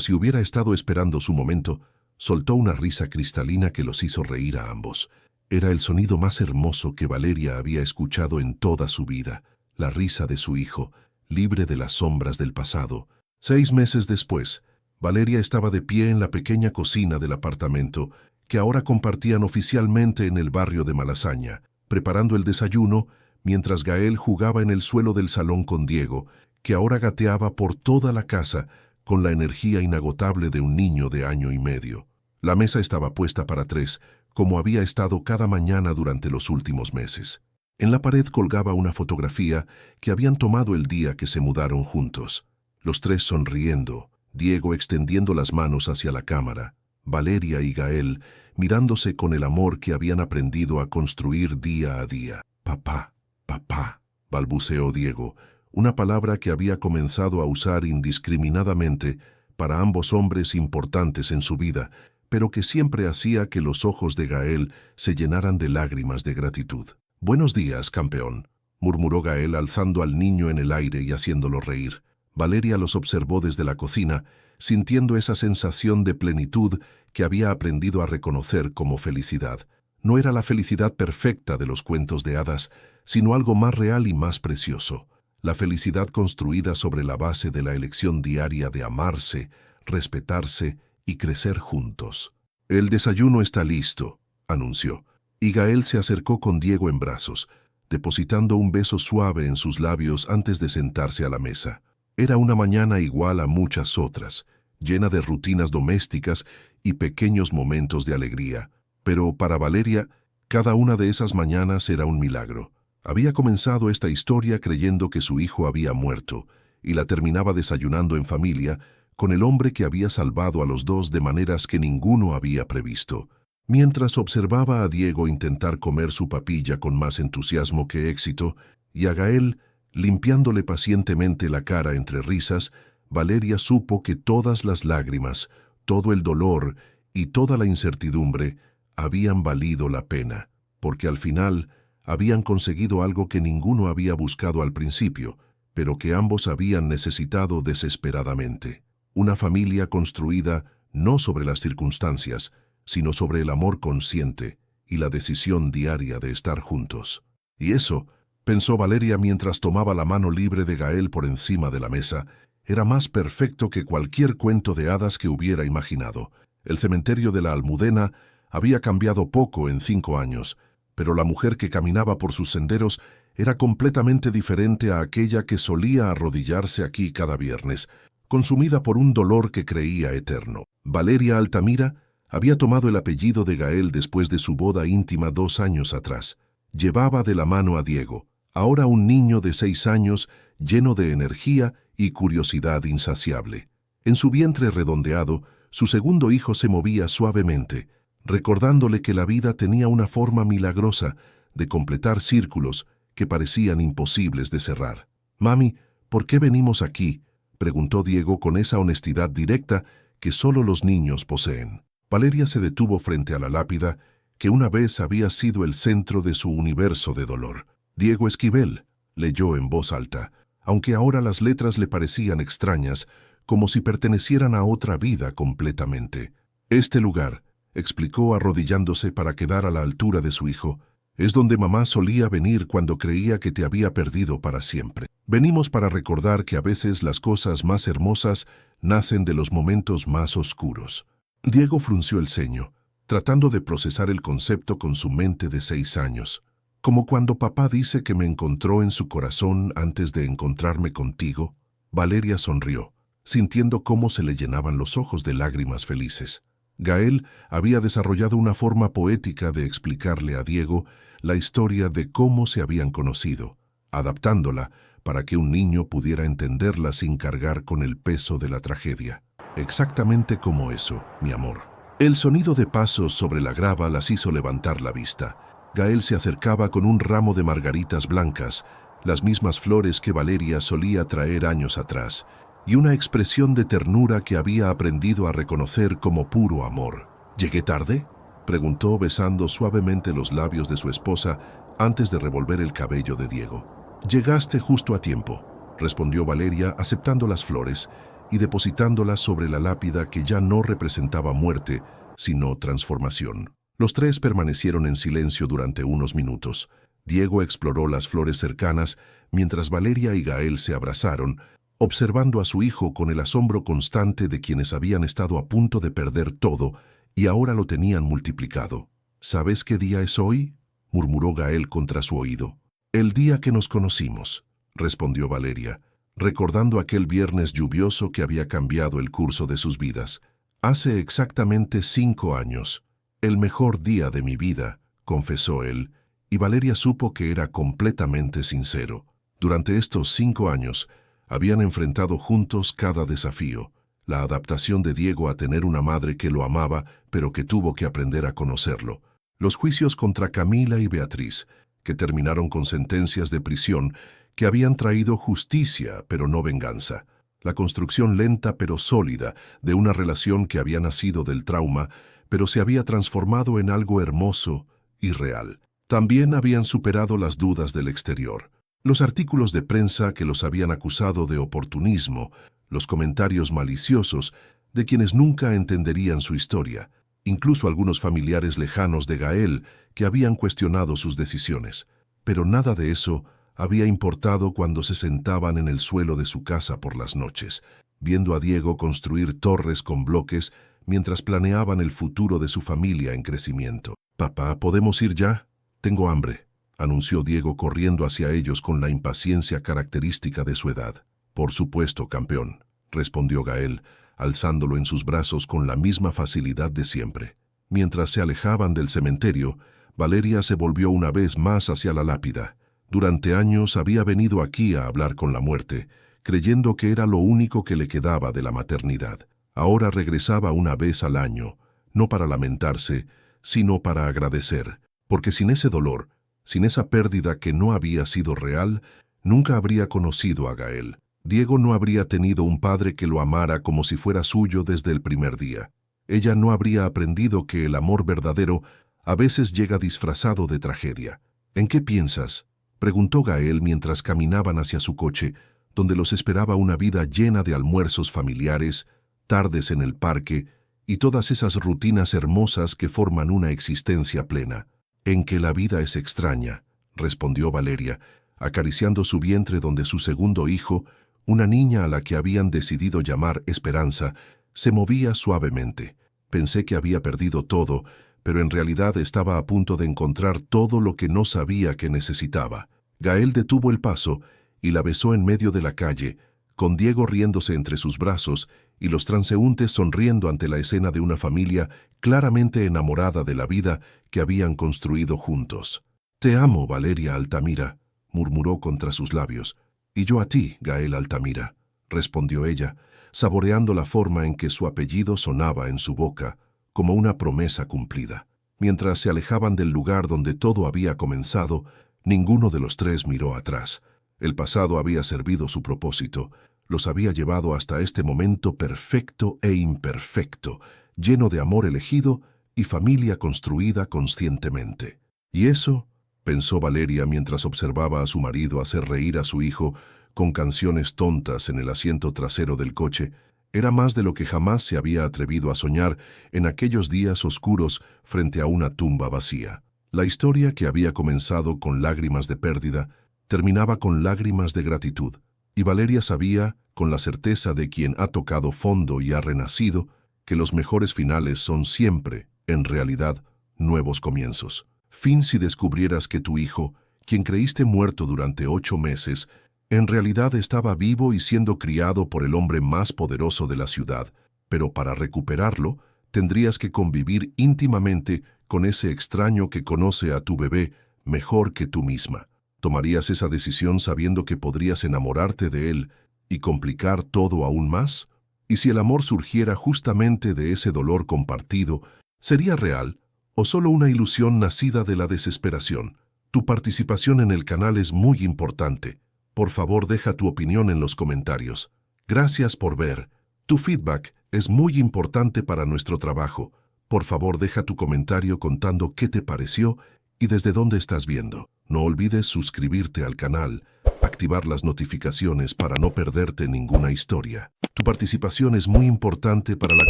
si hubiera estado esperando su momento, soltó una risa cristalina que los hizo reír a ambos. Era el sonido más hermoso que Valeria había escuchado en toda su vida, la risa de su hijo, libre de las sombras del pasado. 6 meses después, Valeria estaba de pie en la pequeña cocina del apartamento que ahora compartían oficialmente en el barrio de Malasaña, preparando el desayuno mientras Gael jugaba en el suelo del salón con Diego, que ahora gateaba por toda la casa con la energía inagotable de un niño de 1 año y medio. La mesa estaba puesta para 3, como había estado cada mañana durante los últimos meses. En la pared colgaba una fotografía que habían tomado el día que se mudaron juntos. Los 3 sonriendo, Diego extendiendo las manos hacia la cámara, Valeria y Gael mirándose con el amor que habían aprendido a construir día a día. «Papá, papá», balbuceó Diego, una palabra que había comenzado a usar indiscriminadamente para ambos hombres importantes en su vida, pero que siempre hacía que los ojos de Gael se llenaran de lágrimas de gratitud. «Buenos días, campeón», murmuró Gael alzando al niño en el aire y haciéndolo reír. Valeria los observó desde la cocina, sintiendo esa sensación de plenitud que había aprendido a reconocer como felicidad. No era la felicidad perfecta de los cuentos de hadas, sino algo más real y más precioso. La felicidad construida sobre la base de la elección diaria de amarse, respetarse y crecer juntos. «El desayuno está listo», anunció, y Gael se acercó con Diego en brazos, depositando un beso suave en sus labios antes de sentarse a la mesa. Era una mañana igual a muchas otras, llena de rutinas domésticas y pequeños momentos de alegría. Pero para Valeria, cada una de esas mañanas era un milagro. Había comenzado esta historia creyendo que su hijo había muerto, y la terminaba desayunando en familia con el hombre que había salvado a los dos de maneras que ninguno había previsto. Mientras observaba a Diego intentar comer su papilla con más entusiasmo que éxito, y a Gael limpiándole pacientemente la cara entre risas, Valeria supo que todas las lágrimas, todo el dolor y toda la incertidumbre habían valido la pena, porque al final habían conseguido algo que ninguno había buscado al principio, pero que ambos habían necesitado desesperadamente. Una familia construida no sobre las circunstancias, sino sobre el amor consciente y la decisión diaria de estar juntos. Y eso, pensó Valeria mientras tomaba la mano libre de Gael por encima de la mesa, era más perfecto que cualquier cuento de hadas que hubiera imaginado. El cementerio de la Almudena había cambiado poco en 5 años, pero la mujer que caminaba por sus senderos era completamente diferente a aquella que solía arrodillarse aquí cada viernes, consumida por un dolor que creía eterno. Valeria Altamira había tomado el apellido de Gael después de su boda íntima 2 años atrás. Llevaba de la mano a Diego, ahora un niño de 6 años, lleno de energía y curiosidad insaciable. En su vientre redondeado, su segundo hijo se movía suavemente, recordándole que la vida tenía una forma milagrosa de completar círculos que parecían imposibles de cerrar. «Mami, ¿por qué venimos aquí?», preguntó Diego con esa honestidad directa que solo los niños poseen. Valeria se detuvo frente a la lápida que una vez había sido el centro de su universo de dolor. «Diego Esquivel», leyó en voz alta, aunque ahora las letras le parecían extrañas, como si pertenecieran a otra vida completamente. «Este lugar», explicó arrodillándose para quedar a la altura de su hijo, «es donde mamá solía venir cuando creía que te había perdido para siempre. Venimos para recordar que a veces las cosas más hermosas nacen de los momentos más oscuros». Diego frunció el ceño, tratando de procesar el concepto con su mente de 6 años. «Como cuando papá dice que me encontró en su corazón antes de encontrarme contigo». Valeria sonrió, sintiendo cómo se le llenaban los ojos de lágrimas felices. Gael había desarrollado una forma poética de explicarle a Diego la historia de cómo se habían conocido, adaptándola para que un niño pudiera entenderla sin cargar con el peso de la tragedia. «Exactamente como eso, mi amor». El sonido de pasos sobre la grava las hizo levantar la vista. Gael se acercaba con un ramo de margaritas blancas, las mismas flores que Valeria solía traer años atrás, y una expresión de ternura que había aprendido a reconocer como puro amor. «¿Llegué tarde?», preguntó besando suavemente los labios de su esposa antes de revolver el cabello de Diego. «Llegaste justo a tiempo», respondió Valeria aceptando las flores y depositándolas sobre la lápida que ya no representaba muerte, sino transformación. Los 3 permanecieron en silencio durante unos minutos. Diego exploró las flores cercanas mientras Valeria y Gael se abrazaron, observando a su hijo con el asombro constante de quienes habían estado a punto de perder todo y ahora lo tenían multiplicado. «¿Sabes qué día es hoy?», murmuró Gael contra su oído. El día que nos conocimos, respondió Valeria, recordando aquel viernes lluvioso que había cambiado el curso de sus vidas. Hace exactamente 5 años. El mejor día de mi vida, confesó él, y Valeria supo que era completamente sincero. Durante estos 5 años, habían enfrentado juntos cada desafío. La adaptación de Diego a tener una madre que lo amaba, pero que tuvo que aprender a conocerlo. Los juicios contra Camila y Beatriz, que terminaron con sentencias de prisión que habían traído justicia, pero no venganza. La construcción lenta pero sólida de una relación que había nacido del trauma, pero se había transformado en algo hermoso y real. También habían superado las dudas del exterior. Los artículos de prensa que los habían acusado de oportunismo, los comentarios maliciosos de quienes nunca entenderían su historia, incluso algunos familiares lejanos de Gael que habían cuestionado sus decisiones. Pero nada de eso había importado cuando se sentaban en el suelo de su casa por las noches, viendo a Diego construir torres con bloques mientras planeaban el futuro de su familia en crecimiento. «Papá, ¿podemos ir ya? Tengo hambre», anunció Diego corriendo hacia ellos con la impaciencia característica de su edad. «Por supuesto, campeón», respondió Gael, alzándolo en sus brazos con la misma facilidad de siempre. Mientras se alejaban del cementerio, Valeria se volvió una vez más hacia la lápida. Durante años había venido aquí a hablar con la muerte, creyendo que era lo único que le quedaba de la maternidad. Ahora regresaba una vez al año, no para lamentarse, sino para agradecer, porque sin ese dolor, sin esa pérdida que no había sido real, nunca habría conocido a Gael. Diego no habría tenido un padre que lo amara como si fuera suyo desde el primer día. Ella no habría aprendido que el amor verdadero a veces llega disfrazado de tragedia. «¿En qué piensas?», preguntó Gael mientras caminaban hacia su coche, donde los esperaba una vida llena de almuerzos familiares, tardes en el parque y todas esas rutinas hermosas que forman una existencia plena. «En que la vida es extraña», respondió Valeria, acariciando su vientre donde su segundo hijo, una niña a la que habían decidido llamar Esperanza, se movía suavemente. «Pensé que había perdido todo, pero en realidad estaba a punto de encontrar todo lo que no sabía que necesitaba». Gael detuvo el paso y la besó en medio de la calle, con Diego riéndose entre sus brazos y los transeúntes sonriendo ante la escena de una familia claramente enamorada de la vida que habían construido juntos. «Te amo, Valeria Altamira», murmuró contra sus labios. «Y yo a ti, Gael Altamira», respondió ella, saboreando la forma en que su apellido sonaba en su boca, como una promesa cumplida. Mientras se alejaban del lugar donde todo había comenzado, ninguno de los tres miró atrás. El pasado había servido su propósito, los había llevado hasta este momento perfecto e imperfecto, lleno de amor elegido y familia construida conscientemente. «Y eso», pensó Valeria mientras observaba a su marido hacer reír a su hijo con canciones tontas en el asiento trasero del coche, era más de lo que jamás se había atrevido a soñar en aquellos días oscuros frente a una tumba vacía. La historia que había comenzado con lágrimas de pérdida terminaba con lágrimas de gratitud, y Valeria sabía, con la certeza de quien ha tocado fondo y ha renacido, que los mejores finales son siempre, en realidad, nuevos comienzos. Fin si descubrieras que tu hijo, quien creíste muerto durante 8 meses, en realidad estaba vivo y siendo criado por el hombre más poderoso de la ciudad, pero para recuperarlo, tendrías que convivir íntimamente con ese extraño que conoce a tu bebé mejor que tú misma. ¿Tomarías esa decisión sabiendo que podrías enamorarte de él y complicar todo aún más? ¿Y si el amor surgiera justamente de ese dolor compartido, sería real o solo una ilusión nacida de la desesperación? Tu participación en el canal es muy importante. Por favor, deja tu opinión en los comentarios. Gracias por ver. Tu feedback es muy importante para nuestro trabajo. Por favor, deja tu comentario contando qué te pareció y desde dónde estás viendo. No olvides suscribirte al canal, activar las notificaciones para no perderte ninguna historia. Tu participación es muy importante para la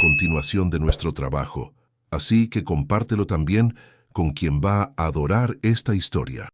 continuación de nuestro trabajo, así que compártelo también con quien va a adorar esta historia.